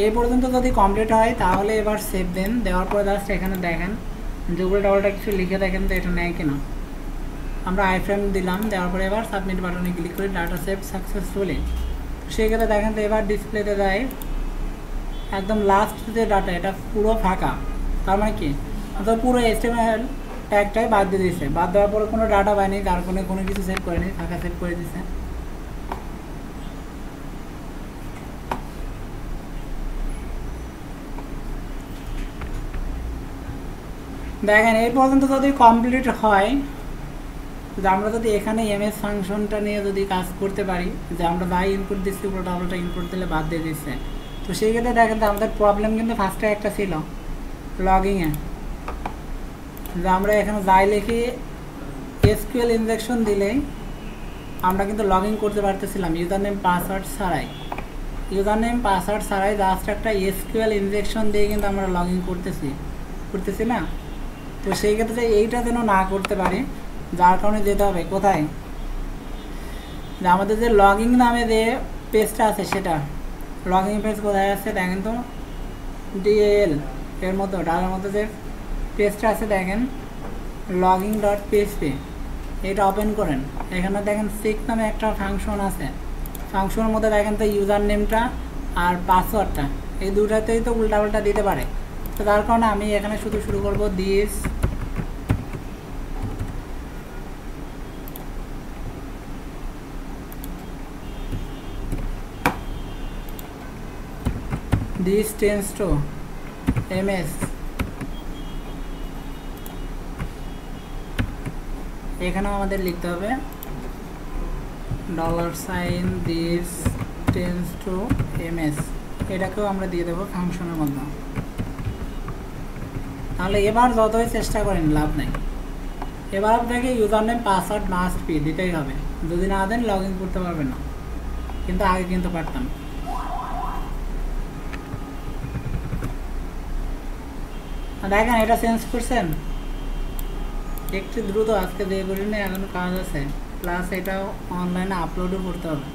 এই পর্যন্ত যদি কমপ্লিট হয় তাহলে এবার সেভ দেন, দেওয়ার পরে জাস্ট এখানে দেখেন যেগুলো ডাবলটা কিছু লিখে দেখেন তো এটা নেয় কিনা, আমরা আইফ্রেম দিলাম, দেওয়ার পরে এবার সাবমিট বাটনে ক্লিক করে ডাটা সেভ সাকসেসফুলি। সেক্ষেত্রে দেখেন তো এবার ডিসপ্লেতে যায় একদম লাস্ট যে ডাটা এটা পুরো ফাঁকা, তার মানে কি অর্থাৎ পুরো HTML ট্যাগটাই বাদ দিয়ে দিয়েছে, বাদ দেওয়ার পরে কোনো ডাটা পায়নি, তার কোনো কিছু সেভ করেনি, ফাঁকা সেভ করে দিয়েছে। দেখেন এই পর্যন্ত যদি কমপ্লিট হয়, যে আমরা যদি এখানে ms ফাংশনটা নিয়ে যদি কাজ করতে পারি, যে আমরা যাই ইনপুট দিচ্ছি পুরো ডাবলটা ইনপুট দিলে বাদ দিয়ে দিচ্ছে, তো সেই ক্ষেত্রে দেখেন তো আমাদের প্রবলেম কিন্তু ফার্স্টে একটা ছিল লগিংয়ে, যে আমরা এখানে যাই লিখি SQL ইনজেকশন দিলেই আমরা কিন্তু লগ ইন করতে পারতেছিলাম ইউজার নেম পাসওয়ার্ড ছাড়াই, জাস্ট একটা SQL ইনজেকশন দিয়ে কিন্তু আমরা লগ ইন করতেছি না। তো সেই ক্ষেত্রে এইটা যেন না করতে পারি, যার কারণে যেতে হবে কোথায়, যে আমাদের যে লগইন নামে যে পেজটা আছে সেটা, লগইন পেজ কোথায় আছে দেখেন তো, DAL এর মতো ডালের মধ্যে যে পেজটা আছে দেখেন login.php, এটা ওপেন করেন, এখানে দেখেন সিক নামে একটা ফাংশন আছে, ফাংশনের মধ্যে দেখেন তো ইউজার নেমটা আর পাসওয়ার্ডটা এই দুটাতেই তো উল্টাপাল্টা দিতে পারে। তো তার কারণে আমি এখানে শুরু করব this tends to ms, এখানেও আমাদের লিখতে হবে $this tends to ms, এটাকেও আমরা দিয়ে দেবো ফাংশনের মধ্যে। তাহলে এবার যতই চেষ্টা করেন লাভ নাই। এবার আপনাকে user name password must be দিতেই হবে, যদি না দেন লগ ইন করতে পারবেন না, কিন্তু আগে কিন্তু পারতাম। দেখেন এটা চেঞ্জ করছেন একটু দ্রুত, আজকে দিয়ে করি না, এখন কাজ আছে, প্লাস এটা অনলাইনে আপলোডও করতে হবে।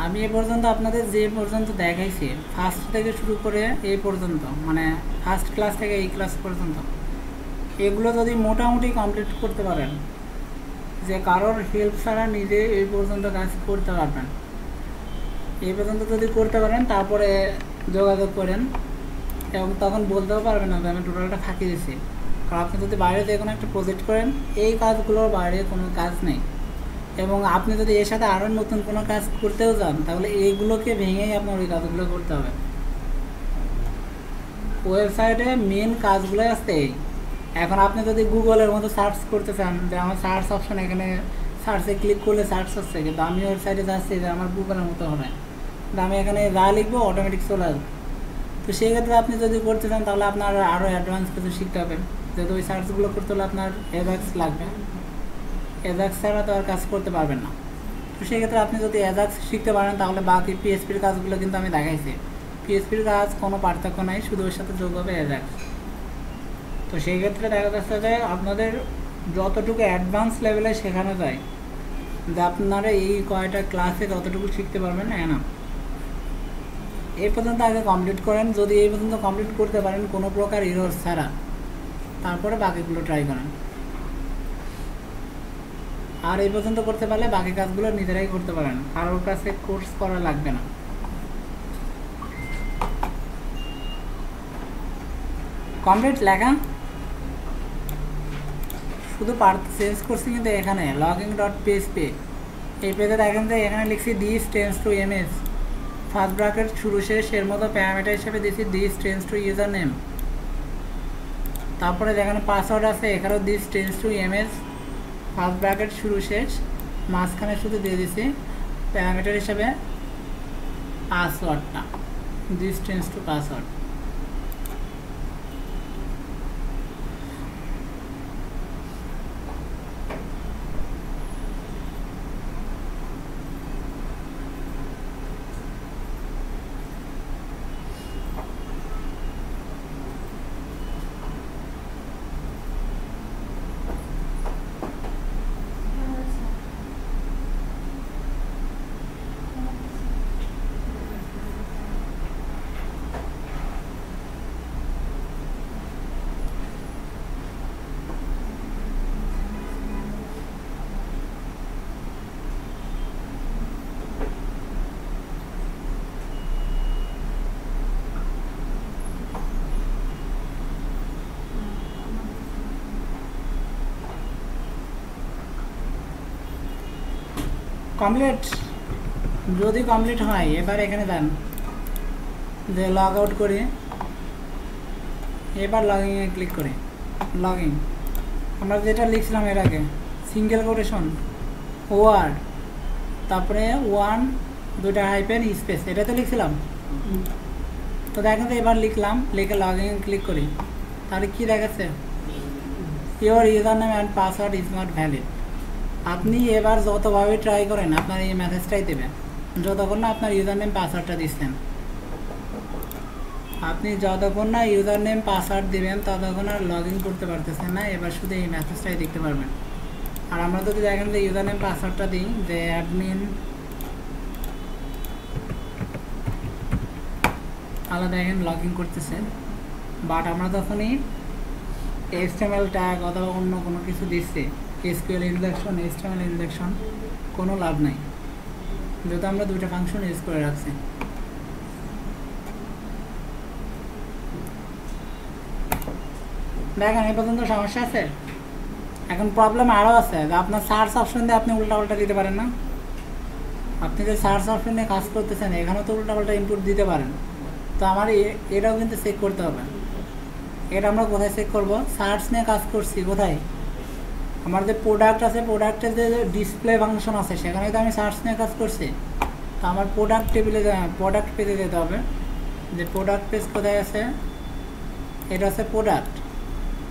আমি এ পর্যন্ত আপনাদের যে পর্যন্ত দেখাইছি ফার্স্ট থেকে শুরু করে এই পর্যন্ত, মানে ফার্স্ট ক্লাস থেকে এই ক্লাস পর্যন্ত, এগুলো যদি মোটামুটি কমপ্লিট করতে পারেন, যে কারোর হেল্প ছাড়া নিজে এই পর্যন্ত কাজ করতে পারবেন, এই পর্যন্ত যদি করতে পারেন তারপরে যোগাযোগ করেন, এবং তখন বলতেও পারবেন না যে আমি টোটালটা ফাঁকি দিচ্ছি। কারণ আপনি যদি বাইরে যে কোনো একটা প্রজেক্ট করেন, এই কাজগুলোর বাইরে কোনো কাজ নেই, এবং আপনি যদি এর সাথে আরও নতুন কোনো কাজ করতেও যান তাহলে এইগুলোকে ভেঙেই আপনার ওই কাজগুলো করতে হবে। ওয়েবসাইটে মেন কাজগুলো আসতে এই। এখন আপনি যদি গুগলের মতো সার্চ করতে চান, যে আমার সার্চ অপশন এখানে সার্চে ক্লিক করলে সার্চ হচ্ছে, কিন্তু আমি ওয়েবসাইটে যাচ্ছি যে আমার গুগলের মতো হবে, আমি এখানে যা লিখবো অটোমেটিক চলে আসবে। তো সেই ক্ষেত্রে আপনি যদি করতে চান তাহলে আপনার আরও অ্যাডভান্স কিছু শিখতে হবে, যেহেতু ওই সার্চগুলো করতে হলে আপনার অ্যাজাক্স লাগবে, অ্যাজাক্স ছাড়া তো আর কাজ করতে পারবেন না। তো সেক্ষেত্রে আপনি যদি অ্যাজাক্স শিখতে পারেন তাহলে বাকি পিএইচপির কাজগুলো কিন্তু আমি দেখাইছি, পিএইচপির কাজ কোনো পার্থক্য নাই, শুধু ওর সাথে যোগ হবে অ্যাজাক্স। তো সেই ক্ষেত্রে দেখা যাচ্ছে যে আপনাদের যতটুকু অ্যাডভান্স লেভেলে শেখানো যায়, যে আপনারা এই কয়টা ক্লাসে যতটুকু শিখতে পারবেন না, এই পর্যন্ত আগে কমপ্লিট করেন। যদি এই পর্যন্ত কমপ্লিট করতে পারেন কোনো প্রকার এরর ছাড়া, তারপরে বাকিগুলো ট্রাই করেন। আর এই পর্যন্ত করতে পারলে বাকি কাজগুলো নিজেরাই করতে পারেন, কারোর কাছে কোর্স করা লাগবে না। কমপ্লিট লেখা শুধু পার্ট চেঞ্জ করছি, কিন্তু এখানে লগইন.php এই পেজে দেখেন যে এখানে লিখছি this tense two MS, first bracket শুরু শেষ, এর মতো প্যারামিটার হিসেবে দিচ্ছি this tense two user name. তারপরে যেখানে পাসওয়ার্ড আছে এখানেও this tense two MS, first bracket শুরু শেষ, মাঝখানে শুধু দিয়ে দিছি প্যারামিটার হিসেবে পাসওয়ার্ডটা, this tense two password. Complete, যদি কমপ্লিট হয় এবার এখানে দেন যে লগ আউট করি, এবার লগইনে ক্লিক করি। লগইন আমরা যেটা লিখছিলাম এর আগে, সিঙ্গেল কোটেশন ওয়ার্ড, তারপরে 1 2টা হাইফেন স্পেস, এটা তো লিখছিলাম। তো দেখেন তো এবার লিখলাম, লিখে লগইন ক্লিক করি, তাহলে কি দেখাচ্ছে, your user name and password is not valid. আপনি এবার যতভাবে ট্রাই করেন আপনার এই মেসেজটাই দেবেন, যতক্ষণ না আপনার ইউজার নেম পাসওয়ার্ডটা দিচ্ছেন। আপনি যতক্ষণ না ইউজার নেম পাসওয়ার্ড দেবেন ততক্ষণ আর লগ ইন করতে পারতেছেন না, এবার শুধু এই মেসেজটাই দেখতে পারবেন। আর আমরা যদি দেখেন যে ইউজার নেম পাসওয়ার্ডটা দিই, যে অ্যাডমিন তাহলে দেখেন লগ ইন করতেছে, বাট আমরা যখনই HTML ট্যাগ অথবা অন্য কোনো কিছু দিচ্ছি, SQL ইনজেকশন, HTML ইনজেকশন, কোনো লাভ নাই, যেহেতু আমরা 2টা ফাংশন ইউজ করে রাখছি। দেখেন এই পর্যন্ত সমস্যা আছে। এখন প্রবলেম আরও আছে, যে আপনার সার্চ অপশন দিয়ে আপনি উল্টাপাল্টা দিতে পারেন না। আপনি যে সার্চ অপশন নিয়ে কাজ করতেছেন এখানেও তো উল্টাপাল্টা ইনপুট দিতে পারেন, তো আমার এটাও কিন্তু চেক করতে হবে। এটা আমরা কোথায় চেক করব? সার্চ নিয়ে কাজ করছি কোথায়? আমার যে প্রোডাক্ট আছে, প্রোডাক্টের যে ডিসপ্লে ফাংশন আছে সেখানে তো আমি সার্চ নিয়ে কাজ করছি। তো আমার প্রোডাক্ট টেবিলে প্রোডাক্ট পেজে যেতে হবে। যে প্রোডাক্ট পেজ কোথায় আছে? এটা আছে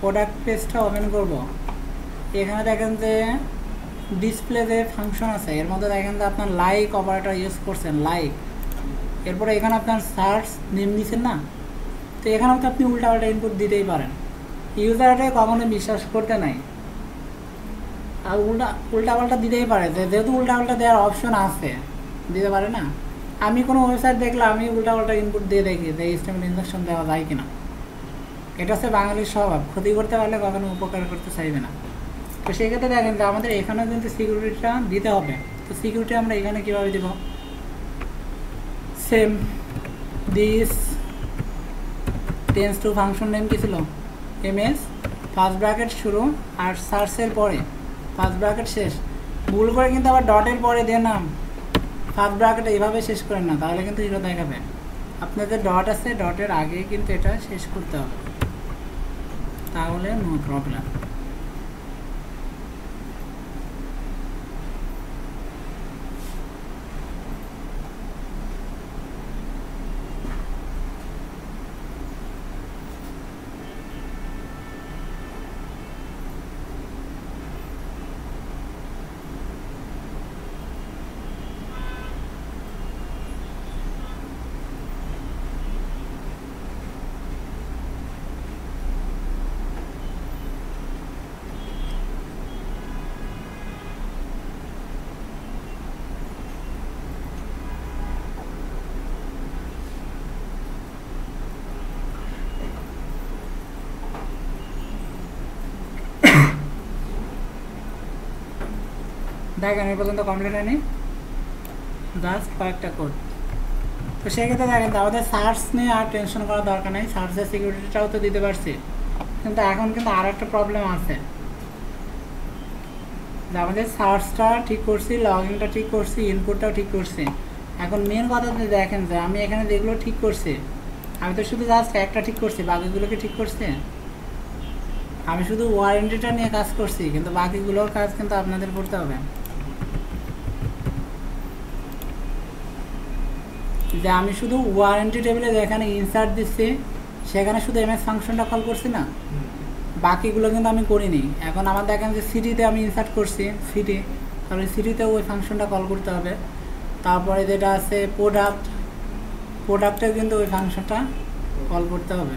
প্রোডাক্ট পেজটা ওপেন করব। এখানে দেখেন যে ডিসপ্লে যে ফাংশন আছে এর মধ্যে দেখেন যে আপনার লাইক অপারেটর ইউজ করছেন, লাইক। এরপরে এখানে আপনার সার্চ নেম দিচ্ছেন না, তো এখানেও তো আপনি উল্টাপাল্টা ইনপুট দিতেই পারেন। ইউজারটা কখনো বিশ্বাস করতে নাই, আর উল্টাপাল্টা দিতেই পারে। যেহেতু উল্টাপাল্টা দেওয়ার অপশন আছে, দিতে পারে না। আমি কোনো ওয়েবসাইট দেখলে আমি উল্টাপাল্টা ইনপুট দিয়ে দেখি যে HTML ইনজেকশন দেওয়া যায় কিনা। এটা হচ্ছে বাঙালির স্বভাব, ক্ষতি করতে পারলে কখনো উপকার করতে চাইবে না। তো সেক্ষেত্রে দেখেন যে আমাদের এখানেও কিন্তু সিকিউরিটিটা দিতে হবে। তো সিকিউরিটি আমরা এখানে কীভাবে দেব? Same this tense to function name কী ছিল? MS, ফার্স্ট ব্র্যাকেট শুরু আর সার্চের পরে ফার্স্ট ব্র্যাকেট শেষ। ভুল করে কিন্তু আবার ডটের পরে দিয়ে নাম ফার্স্ট ব্র্যাকেট এইভাবে শেষ করেন না, তাহলে কিন্তু এটা দেখাবে। আপনার যে ডট আছে ডটের আগে কিন্তু এটা শেষ করতে হবে, তাহলে নো প্রবলেম। দেখেন এই পর্যন্ত কমপ্লিট হয়নি, জাস্ট কয়েকটা কোড। তো সেক্ষেত্রে দেখেন আমাদের সার্চ নিয়ে আর টেনশন করার দরকার নেই, সার্চের সিকিউরিটিটাও তো দিতে পারছি। কিন্তু এখন কিন্তু আর একটা প্রবলেম আছে, যে আমাদের সার্চটা ঠিক করছি, লগইনটা ঠিক করছি, ইনপুটটাও ঠিক করছি। এখন মেন কথা দেখেন যে আমি এখানে যেগুলো ঠিক করছি, আমি তো শুধু জাস্ট একটা ঠিক করছি, বাকিগুলোকে ঠিক করছি। আমি শুধু ওয়ারেন্টিটা নিয়ে কাজ করছি, কিন্তু বাকিগুলোর কাজ কিন্তু আপনাদের করতে হবে। যে আমি শুধু ওয়ারেন্টি টেবিলে যেখানে ইনসার্ট দিচ্ছি সেখানে শুধু MS ফাংশনটা কল করছি না, বাকিগুলো কিন্তু আমি করিনি। এখন আমার দেখেন যে সিটিতে আমি ইনসার্ট করছি সিটি, তাহলে সিটিতেও ওই ফাংশনটা কল করতে হবে। তারপরে যেটা আছে প্রোডাক্টেও কিন্তু ওই ফাংশনটা কল করতে হবে।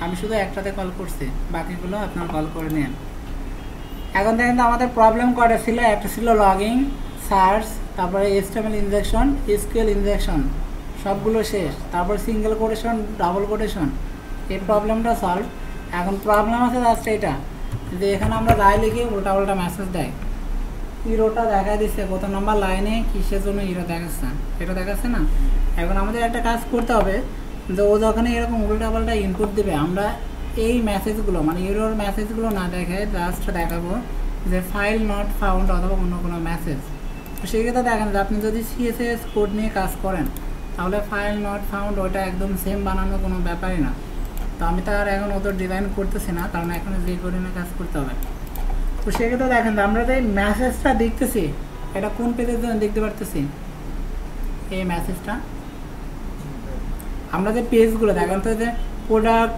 আমি শুধু একটাতে কল করছি, বাকিগুলো আপনারা কল করে নিন। এখন দেখেন তো আমাদের প্রবলেম কয়টা ছিল? একটা ছিল লগইন, সার্চ, তারপরে HTML ইনজেকশন, SQL ইনজেকশন, সবগুলো শেষ। তারপর সিঙ্গেল কোটেশন, ডাবল কোটেশন, এই প্রবলেমটা সলভ। এখন প্রবলেম আছে জাস্ট এটা, যে এখানে আমরা রায় লিখে উল্টাপাল্টা মেসেজ দেয়, ইরোটা দেখা দিচ্ছে কত নম্বর লাইনে কিসের জন্য ইরো দেখাচ্ছে, এটা দেখাচ্ছে না। এখন আমাদের একটা কাজ করতে হবে, যে ও যখন এরকম উল্টাপাল্টা ইনপুট দেবে, আমরা এই মেসেজগুলো মানে ইরোর মেসেজগুলো না দেখে জাস্ট দেখাবো যে ফাইল নট ফাউন্ড অথবা অন্য কোনো মেসেজ। তো সেক্ষেত্রে দেখেন যে আপনি যদি CSS কোড নিয়ে কাজ করেন তাহলে ফাইল নট ফাউন্ড ওটা একদম সেম বানানো কোনো ব্যাপারই না। তো আমি তো আর এখন অত ডিজাইন করতেছি না, কারণ এখন যে কোড নিয়ে কাজ করতে হবে। তো সেক্ষেত্রে দেখেন আমরা যে মেসেজটা দেখতেছি এটা কোন পেজের জন্য দেখতে পারতেছি? এই মেসেজটা আমরা যে পেজগুলো দেখেন তো, যে product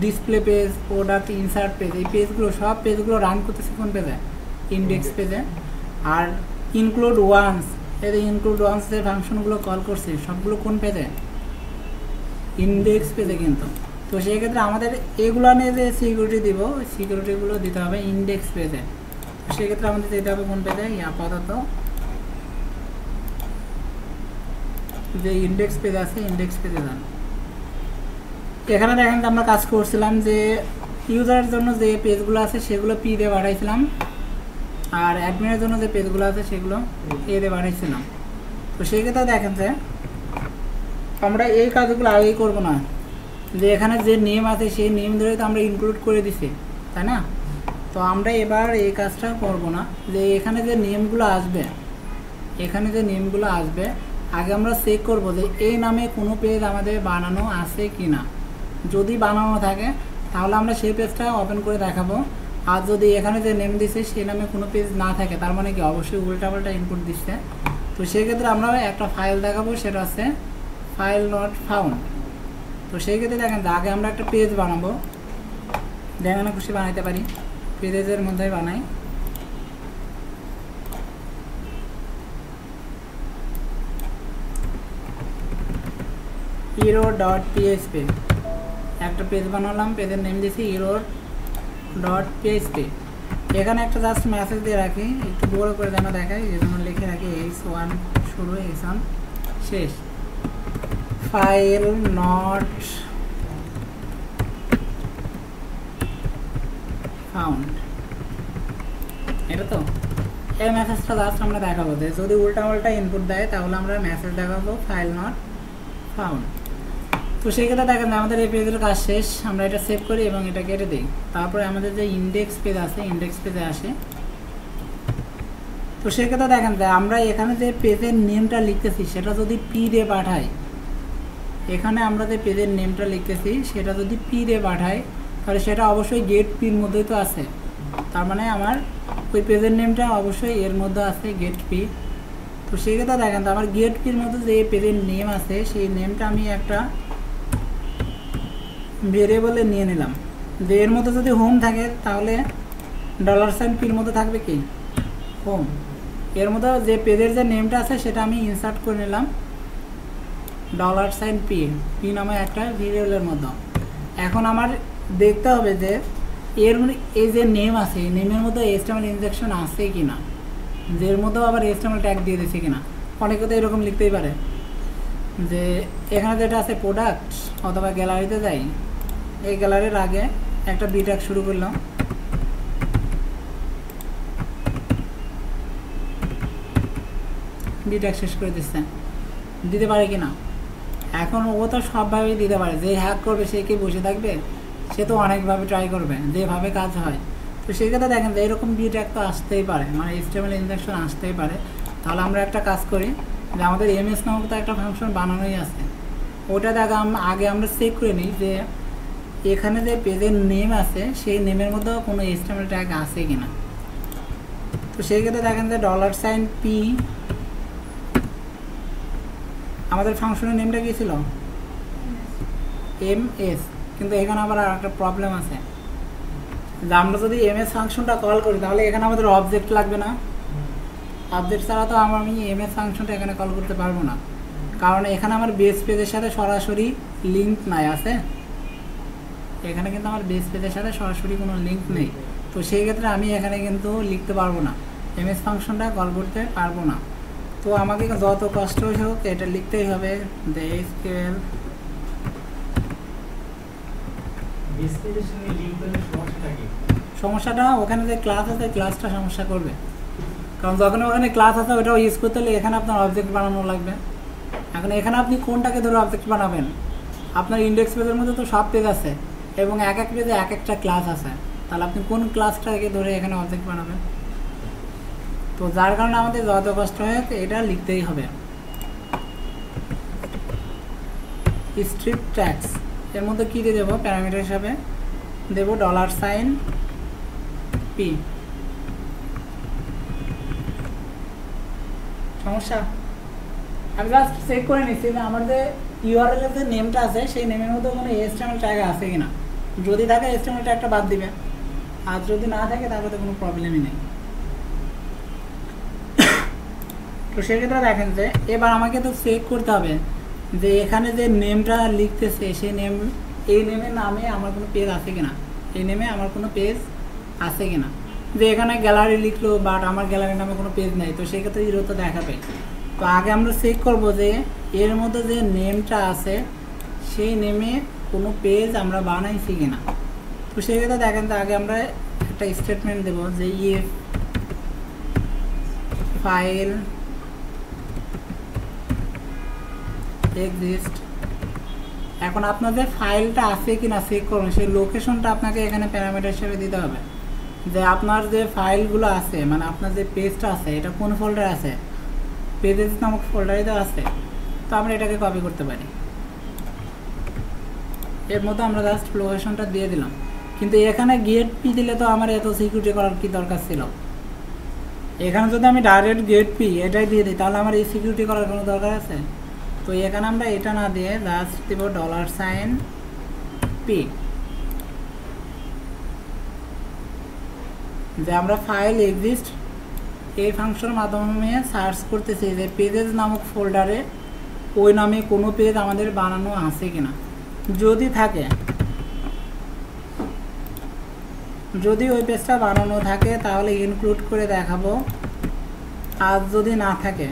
display page, product insert page, এই পেজগুলো সব পেজগুলো রান করতেছি কোন পেজে? ইনডেক্স পেজে। আর ইনক্লুড ওয়ান্স, এই যে ইনক্লুড ওয়ান্স যে ফাংশনগুলো কল করছি সবগুলো কোন পেজে? ইনডেক্স পেজে কিন্তু। তো সেক্ষেত্রে আমাদের এগুলো নিয়ে যে সিকিউরিটি দিব, সিকিউরিটিগুলো দিতে হবে ইনডেক্স পেজে। তো সেক্ষেত্রে আমাদের দিতে হবে কোন পেজে? আপাতত যে ইনডেক্স পেজ আছে ইনডেক্স পেজে যান। এখানে দেখেন যে আমরা কাজ করছিলাম যে ইউজারের জন্য যে পেজগুলো আছে সেগুলো P দিয়ে বাড়াইছিলাম, আর অ্যাডমিনের জন্য যে পেজগুলো আছে সেগুলো A দিয়ে বাড়াইছিলাম। তো সেই ক্ষেত্রে দেখেন যে আমরা এই কাজগুলো আগেই করব না, যে এখানে যে নেম আছে সেই নেম ধরে তো আমরা ইনক্লুড করে দিছি, তাই না? তো আমরা এবার এই কাজটা করব না, যে এখানে যে নেমগুলো আসবে, এখানে যে নেমগুলো আসবে আগে আমরা চেক করব যে এই নামে কোনো পেজ আমাদের বানানো আছে কি না। যদি বানানো থাকে তাহলে আমরা সেই পেজটা ওপেন করে দেখাবো। আর যদি এখানে যে নেম দিছে সেই নামে কোনো পেজ না থাকে, তার মানে কি অবশ্যই উল্টাপাল্টা ইনপুট দিচ্ছে। তো সেক্ষেত্রে আমরা একটা ফাইল দেখাবো, সেটা হচ্ছে ফাইল নট ফাউন্ড। তো সেই ক্ষেত্রে দেখেন আগে আমরা একটা পেজ বানাবো, যেখানে খুশি বানাইতে পারি, পেজের মধ্যে বানাই। hero.php একটা পেজ বানালাম, পেজের নেম দিয়েছি hero.php। এখানে একটা জাস্ট মেসেজ দিয়ে রাখি, একটু বড় করে যেন দেখাই, এই জন্য লিখে রাখি h1 শুরু h1 শেষ, ফাইল নট ফাউন্ড। এটা তো এই মেসেজটা জাস্ট আমরা দেখাবো যে যদি উল্টা ইনপুট দেয় তাহলে আমরা মেসেজ দেখাবো ফাইল নট ফাউন্ড। তো সেই ক্ষেত্রে দেখেন আমাদের এই পেজের কাজ শেষ। আমরা এটা সেভ করি এবং এটা কেটে দিই। তারপরে আমাদের যে ইন্ডেক্স পেজ আছে, ইন্ডেক্স পেজে আসে। তো সেই ক্ষেত্রে দেখেন যে আমরা এখানে যে পেজের নেমটা লিখতেছি সেটা যদি পি দিয়ে পাঠাই, এখানে আমরা যে পেজের নেমটা লিখতেছি সেটা যদি পি দিয়ে পাঠাই, তাহলে সেটা অবশ্যই গেট পির মধ্যেই তো আছে। তার মানে আমার ওই পেজের নেমটা অবশ্যই এর মধ্যে আছে, গেট পি। তো সেই ক্ষেত্রে দেখেন আমার গেট পির মধ্যে যে পেজের নেম আছে সেই নেমটা আমি একটা ভেরিয়েবলে নিয়ে নিলাম। যে এর মধ্যে যদি হোম থাকে তাহলে $সাইন পির মধ্যে থাকবে কি হোম। এর মধ্যে যে পেজের যে নেমটা আছে সেটা আমি ইনসার্ট করে নিলাম $সাইন পি নামে একটা ভেরিয়েবলের মধ্যে। এখন আমার দেখতে হবে যে এর এই যে নেম আছে এই নেমের মধ্যে HTML ইনজেকশন আছে কিনা, যে এর মধ্যেও আবার HTML ট্যাগ দিয়ে দিয়েছে কিনা। অনেকে তো এরকম লিখতেই পারে যে এখানে যেটা আছে প্রোডাক্ট অথবা গ্যালারিতে যাই, এই গ্যালারির আগে একটা বি ট্যাগ শুরু করলাম, বি ট্যাগ শেষ করে দিতে পারে কিনা। এখন ও তো সবভাবেই দিতে পারে, যে হ্যাক করবে সে কি বসে থাকবে, সে তো অনেকভাবে ট্রাই করবে যেভাবে কাজ হয়। তো সেই ক্ষেত্রে দেখেন যে এরকম বি ট্যাগ তো আসতেই পারে, মানে HTML ইনজেকশন আসতেই পারে। তাহলে আমরা একটা কাজ করি যে আমাদের এমএস নামক তো একটা ফাংশন বানানোই আছে, ওটা দেখ আগে আমরা চেক করে নিই যে এখানে যে পেজের নেম আছে সেই নেমের মধ্যেও কোনো HTML ট্যাগ আছে কিনা। তো সেই ক্ষেত্রে দেখেন যে $সাইন পি আমাদের ফাংশনের নেমটা কি ছিল MS, কিন্তু এখানে আবার আর একটা প্রবলেম আছে যে আমরা যদি MS ফাংশনটা কল করি তাহলে এখানে আমাদের অবজেক্ট লাগবে না। অবজেক্ট ছাড়া তো আমি MS ফাংশনটা এখানে কল করতে পারবো না, কারণ এখানে আমার বেস পেজের সাথে সরাসরি লিঙ্ক নাই আছে। এখানে কিন্তু আমার বেস পেজের সাথে সরাসরি কোনো লিঙ্ক নেই। তো সেই ক্ষেত্রে আমি এখানে কিন্তু লিখতে পারবো না, MS ফাংশনটা কল করতে পারবো না। তো আমাকে যত কষ্ট হোক এটা লিখতেই হবে যে SQL সমস্যাটা ওখানে যে ক্লাস আছে ক্লাসটা সমস্যা করবে, কারণ যখন ওখানে ক্লাস আছে ওটাও ইউজ করতে হলে এখানে আপনার অবজেক্ট বানানো লাগবে। এখন এখানে আপনি কোনটাকে ধরে অবজেক্ট বানাবেন, আপনার ইন্ডেক্স পেজের মধ্যে তো সব পেজ আছে এবং এক এক পেজে এক একটা ক্লাস আছে, তাহলে আপনি কোন ক্লাসটাকে ধরে এখানে অবজেক্ট বানাবেন। তো যার কারণে আমাদের যত কষ্ট হয় এটা লিখতেই হবে। স্ট্রিপ ট্যাক্স এর মধ্যে কী দিয়ে দেবো, প্যারামিটার হিসাবে দেবো $সাইন পি। সমস্যা আমি জাস্ট চেক করে নিচ্ছি যে আমার যে ইউআরএল এর যে নেমটা আছে সেই নেমের মধ্যে কোনো HTML ট্যাগ আছে কিনা। যদি থাকে HTML ট্যাগটা বাদ দিবে, আর যদি না থাকে তাহলে তো কোনো প্রবলেমই নেই। তো সেক্ষেত্রে দেখেন যে এবার আমাকে তো চেক করতে হবে যে এখানে যে নেমটা লিখতেছে সেই নেম, এই নেমের নামে আমার কোনো পেজ আছে কিনা, এই নেমে আমার কোনো পেজ আছে কিনা। যে এখানে গ্যালারি লিখলো বাট আমার গ্যালারির নামে কোনো পেজ নেই, তো সেক্ষেত্রে জিরো তো দেখাবে। তো আগে আমরা চেক করব যে এর মধ্যে যে নেমটা আছে সেই নেমে কোনো পেজ আমরা বানাইছি কিনা। তো সেক্ষেত্রে দেখেন তো আগে আমরা একটা স্টেটমেন্ট দেবো যে ইফ ফাইল এক্সিস্ট। এখন আপনাদের ফাইলটা আছে কিনা চেক করুন, সেই লোকেশনটা আপনাকে এখানে প্যারামিটার হিসেবে দিতে হবে যে আপনার যে ফাইলগুলো আছে, মানে আপনার যে পেজটা আছে এটা কোন ফোল্ডারে আছে। পেজেস নামক ফোল্ডারে তো আছে, তো আমরা এটাকে কপি করতে পারি। এর মতো আমরা জাস্ট লোকেশনটা দিয়ে দিলাম, কিন্তু এখানে গেট পি দিলে তো আমার এত সিকিউরিটি করার কি দরকার ছিল? এখানে যদি আমি ডাইরেক্ট গেট পি এটাই দিয়ে দিই তাহলে আমার এই সিকিউরিটি করার কোনো দরকার আছে? তো এখানে আমরা এটা না দিয়ে জাস্ট দিব $পি, যে আমরা ফাইল এক্সিস্ট এই ফাংশনের মাধ্যমে সার্চ করতেছি যে পেজেস নামক ফোল্ডারে ওই নামে কোনো পেজ আমাদের বানানো আছে কিনা। যদি থাকে, যদি ওই পেজটা বানানো থাকে তাহলে ইনক্লুড করে দেখাবো, আর যদি না থাকে,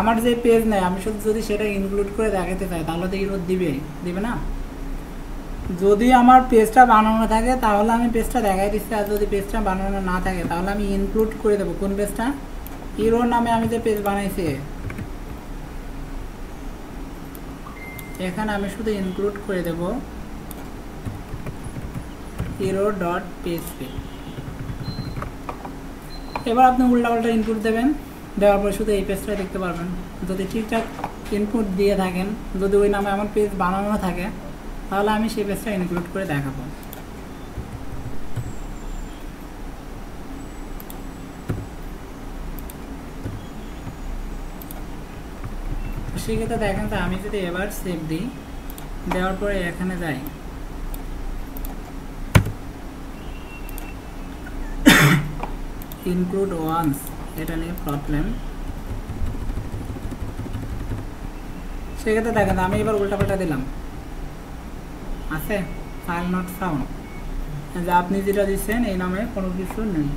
আমার যে পেজ নেই আমি শুধু যদি সেটা ইনক্লুড করে দেখাতে চাই তাহলে তো ইরোর দিবে না। যদি আমার পেজটা বানানো থাকে তাহলে আমি পেজটা দেখাই দিচ্ছি, আর যদি পেজটা বানানো না থাকে তাহলে আমি ইনক্লুড করে দেবো কোন পেজটা, ইরোর নামে আমি যে পেজ বানাইছি এখানে আমি শুধু ইনক্লুড করে দেব error.php। এবার আপনি উল্টাপাল্টা ইনপুট দেবেন, দেওয়ার পরে শুধু এই পেজটা দেখতে পারবেন। যদি ঠিকঠাক ইনপুট দিয়ে থাকেন, যদি ওই নামে আমার পেজ বানানো থাকে তাহলে আমি সেই পেজটা ইনক্লুড করে দেখাবো। সেক্ষেত্রে দেখেন যে আমি যদি এবার সেভ দিই, দেওয়ার পরে এখানে যাই, ইনক্লুড ওয়ান্স, এটা নিয়ে প্রবলেম। সেক্ষেত্রে দেখেন আমি এবার উল্টাপাল্টা দিলাম, আছে ফাইল নট ফাউন্ড, যে আপনি যেটা দিচ্ছেন এই নামে কোনো কিছু নেই।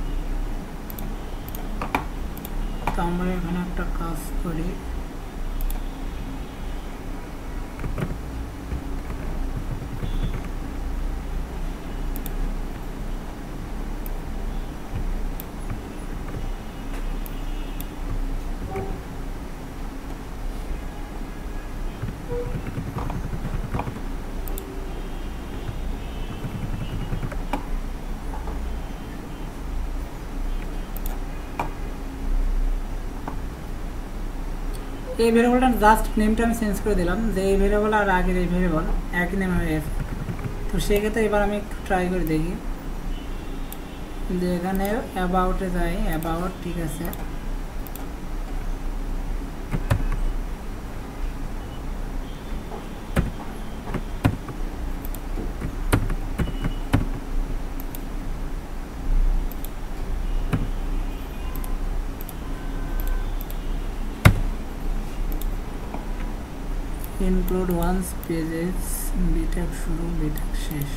তো আমরা এখানে একটা কাজ করি, এই ভেরিয়েবলটা জাস্ট নেমটা আমি চেঞ্জ করে দিলাম, যে এই ভেরিয়েবল আর আগের এই ভেরিয়েবল একই নেম হয়ে গেছে। তো সেক্ষেত্রে এবার আমি একটু ট্রাই করে দেখি, যে এখানে অ্যাবাউটে যাই, অ্যাবাউট ঠিক আছে, ইনক্লুড ওয়ান্স পেজেস, বিটেক শুরু বিটেক শেষ।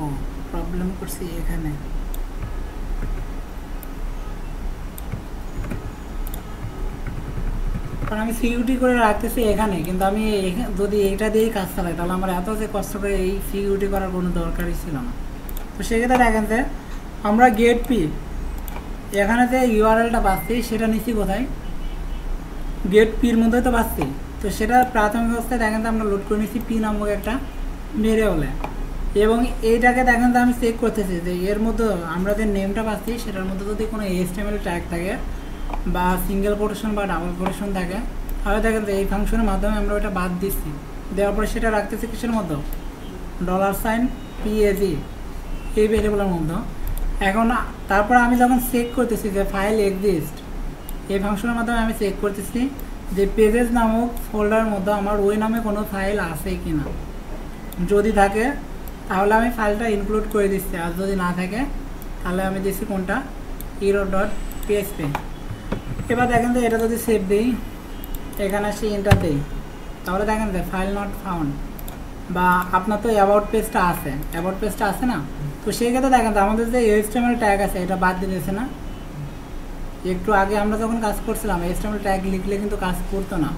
ও প্রবলেম করছি এখানে, কারণ আমি সিকিউরিটি করে রাখতেছি এখানে, কিন্তু আমি যদি এইটা দিয়েই কাজ চালাই তাহলে আমার এত যে কষ্ট করে এই সিকিউরিটি করার কোনো দরকারই ছিল না। তো সেক্ষেত্রে দেখেন যে আমরা গেট পি এখানে যে ইউআরএলটা পাচ্ছি সেটা নিচ্ছি কোথায়, গেট পির মধ্যে তো পাচ্ছি। তো সেটা প্রাথমিক অবস্থায় দেখেন যে আমরা লোড করে নিচ্ছি পি নামক একটা ভেরিয়েবলে, এবং এইটাকে দেখেন যে আমি চেক করতেছি যে এর মধ্যে আমরা যে নেমটা পাচ্ছি সেটার মধ্যে যদি কোনো HTML ট্যাগ থাকে বা সিঙ্গেল কোটেশন বা ডাবল কোটেশন থাকে তাহলে দেখেন যে এই ফাংশনের মাধ্যমে আমরা ওটা বাদ দিচ্ছি, দেওয়ার পরে সেটা রাখতেছি কিসের মধ্যে, $PAG এই ভেরিয়েবলের মধ্যে। এখন তারপর আমি যখন চেক করতেছি যে ফাইল এক্সিস্ট, এই ফাংশনের মাধ্যমে আমি চেক করতেছি যে পেজেস নামক ফোল্ডারের মধ্যে আমার ওই নামে কোনো ফাইল আছে কি না। যদি থাকে তাহলে আমি ফাইলটা ইনক্লুড করে দিচ্ছি, আর যদি না থাকে তাহলে আমি দিচ্ছি কোনটা, error.php। এবার দেখেন যে এটা যদি সেভ দিই, এখানে আসি এন্টার দিই, তাহলে দেখেন যে ফাইল নট ফাউন্ড, বা আপনার তো অ্যাবাউট পেজটা আছে না, তো সেই ক্ষেত্রে দেখেন যে আমাদের যে HTML ট্যাগ আছে এটা বাদ দিয়েছে না। একটু আগে আমরা যখন কাজ করছিলাম HTML ট্যাগ লিখলে কিন্তু কাজ করতো না,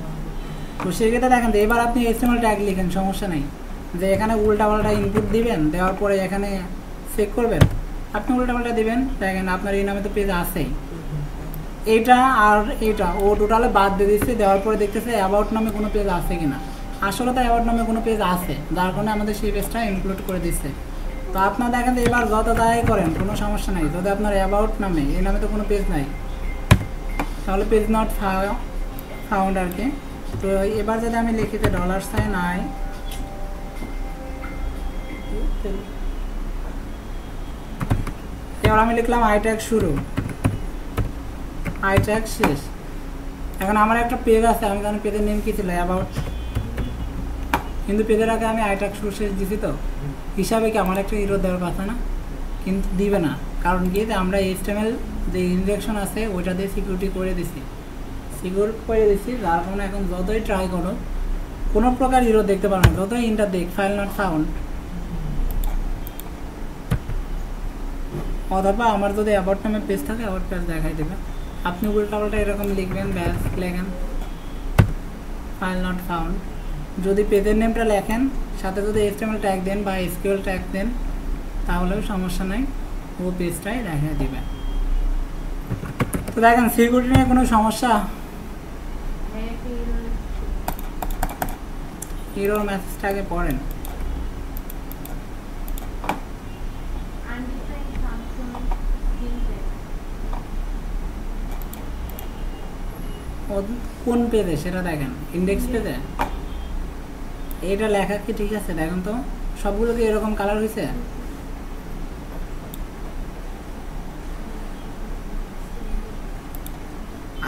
তো সেক্ষেত্রে দেখেন তো এবার আপনি HTML ট্যাগ লিখেন, সমস্যা নেই, যে এখানে উল্টাপাল্টা ইনপুট দিবেন, দেওয়ার পরে এখানে চেক করবেন, আপনি উল্টাপাল্টা দিবেন। দেখেন আপনার এই নামে তো পেজ আছেই, এইটা আর এইটা ও টোটালে বাদ দিয়ে দিচ্ছে, দেওয়ার পরে দেখতেছে অ্যাবাউট নামে কোনো পেজ আছে কিনা। আসলে তো অ্যাবাউট নামে কোনো পেজ আছে, যার কারণে আমাদের সেই পেজটা ইনক্লুড করে দিচ্ছে। তো আপনার দেখেন তো এবার যত দায় করেন কোনো সমস্যা নাই, যদি আপনার অ্যাবাউট নামে এই নামে তো কোনো পেজ নাই, তাহলে পেজ নট ফাউন্ড আর কি। তো এবার যদি আমি লিখিতে $i, এবার আমি লিখলাম আই ট্যাগ শুরু, আই ট্যাগ শেষ। এখন আমার একটা পেজ আছে, আমি জানি পেজের নেম কি ছিল, অ্যাবাউট, কিন্তু পেজের আগে আমি আই ট্যাগ শুরু শেষ দিছি, তো হিসাবে কি আমার একটা ইরো দেওয়ার কথা না, কিন্তু দিবে না। কারণ কি, যে আমরা HTML যে ইনজেকশন আছে ওইটা দিয়ে সিকিউরিটি করে দিছি, যার কারণে এখন যতই ট্রাই করো কোনো প্রকার ইরো দেখতে পারো না, যতই ইন্টার দেখ ফাইল নট ফাউন্ড। অথবা আমার যদি অ্যাবাউট নামে পেজ থাকে অ্যাবাউট পেজ দেখাই দেবে, আপনি উল্টাপাল্টা এরকম লিখবেন, ব্যাস লেখেন ফাইল নট ফাউন্ড। যদি পেজের নেমটা লেখেন সাথে যদি HTML ট্যাগ দেন বা SQL ট্যাগ দেন তাহলেও সমস্যা নাই, ও পেজটাই দেখা দিবে। তো দেখেন সিকিউরিটি নিয়ে কোনো সমস্যা, এরর মেসেজটা আগে পড়েন। কোন পেজে সেটা দেখেন, ইন্ডেক্স পেজে এটা লেখা কি ঠিক আছে? দেখেন তো সবগুলো কি এরকম কালার হয়েছে?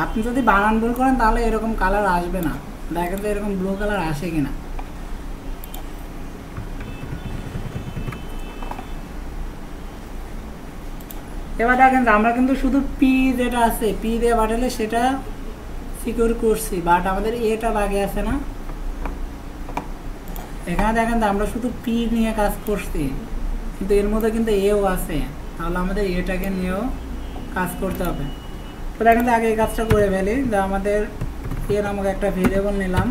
আপনি যদি বানান ভুল করেন তাহলে এরকম কালার আসবে না, দেখেন তো এরকম ব্লু কালার আসে কিনা। এবার দেখেন আমরা কিন্তু শুধু পি যেটা আছে পি দিয়ে পাঠালে সেটা সিকিউর করছি, বাট আমাদের এটা বাগে আছে না। এখানে দেখেন আমরা শুধু পি নিয়ে কাজ করছি, কিন্তু এর মধ্যে কিন্তু এও আছে, তাহলে আমাদের এটাকে নিয়েও কাজ করতে হবে। তো দেখেন আগে এই কাজটা করে ফেলি, যে আমাদের এ নামক একটা ভেরিয়েবল নিলাম,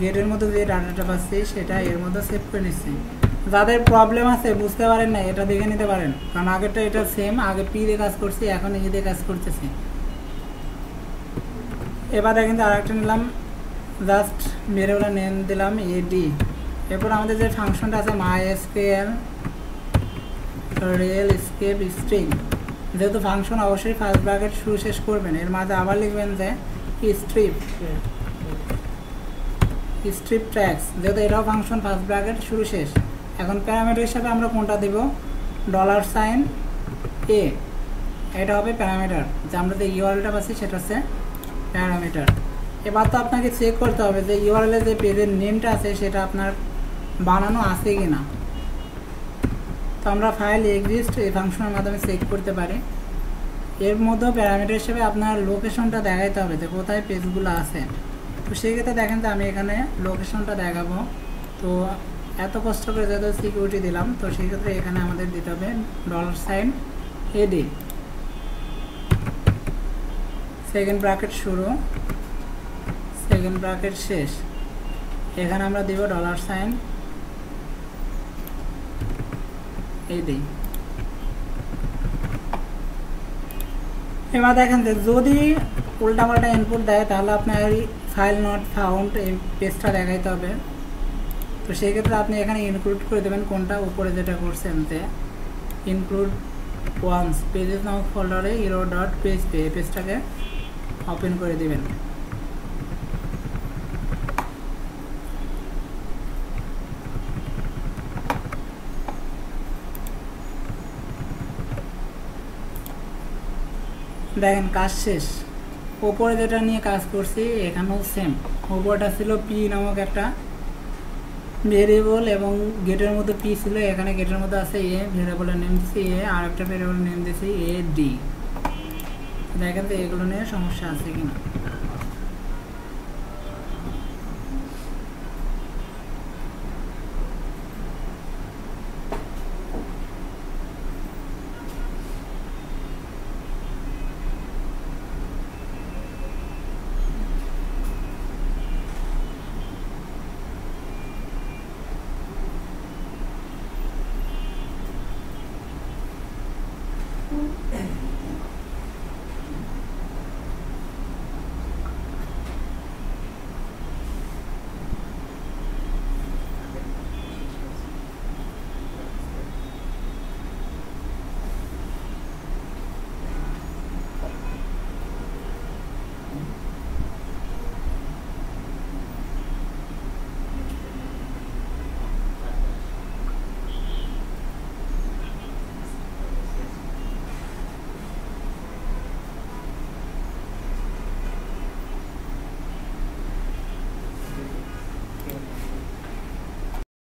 গেটের মধ্যে যে ডাটাটা পাচ্ছি সেটা এর মধ্যে সেভ করে নিচ্ছি। যাদের প্রবলেম আছে বুঝতে পারেন না এটা দেখে নিতে পারেন, কারণ আগেরটা এটা সেম, আগে পি দিয়ে কাজ করছি এখন এ দিয়ে কাজ করতেছি। এবার দেখেন আরেকটা নিলাম, জাস্ট ভেরিয়েবলের নেম দিলাম এডি। এরপর আমাদের যে ফাংশনটা আছে MySQL রিয়েল স্কেপ স্ট্রিং, যেহেতু ফাংশন অবশ্যই ফার্স্ট ব্র্যাকেট শুরু শেষ করবেন, এর মাঝে আবার লিখবেন যে স্ট্রিপ ট্র্যাক্স, যেহেতু এটাও ফাংশন ফার্স্ট ব্র্যাকেট শুরু শেষ। এখন প্যারামিটার হিসাবে আমরা কোনটা দেব, $a, এটা হবে প্যারামিটার, যে আমরা যে ইউআরএলটা পাচ্ছি সেটা হচ্ছে প্যারামিটার। এবার তো আপনাকে চেক করতে হবে যে ইউআরএলে যে পেজের নেমটা আছে সেটা আপনার বানানো আছে কি না। তো আমরা ফাইল এক্সিস্ট এই ফাংশনের মাধ্যমে চেক করতে পারি। এর মধ্যেও প্যারামিটার হিসেবে আপনার লোকেশনটা দেখাইতে হবে যে কোথায় পেজগুলো আছে। তো সেই ক্ষেত্রে দেখেন যে আমি এখানে লোকেশনটা দেখাবো, তো এত কষ্ট করে যেহেতু সিকিউরিটি দিলাম, তো সেই ক্ষেত্রে এখানে আমাদের দিতে হবে $AD, সেকেন্ড ব্র্যাকেট শুরু সেকেন্ড ব্র্যাকেট শেষ, এখানে আমরা দিব $AD। এবার দেখেন যে যদি উল্টাপাল্টা ইনপুট দেয় তাহলে আপনার ফাইল নট ফাউন্ড এই পেজটা দেখাইতে হবে। তো সেই ক্ষেত্রে আপনি এখানে ইনক্লুড করে দেবেন কোনটা, উপরে যেটা করছেন যে ইনক্লুড ওয়ান্স পেজেস নামক ফোল্ডারে hero.php এই পেজটাকে ওপেন করে দেবেন। দেখেন কাজ শেষ। ওপরে যেটা নিয়ে কাজ করছি এখানেও সেম, ওপরটা ছিল পি নামক একটা ভেরিয়েবল এবং গেটের মধ্যে পি ছিল, এখানে গেটের মধ্যে আছে এ, ভেরিয়েবলের নেম দিচ্ছি এ, আর একটা ভেরিয়েবলের নেম দিচ্ছি AD। দেখেন তো এগুলো নিয়ে সমস্যা আছে কিনা।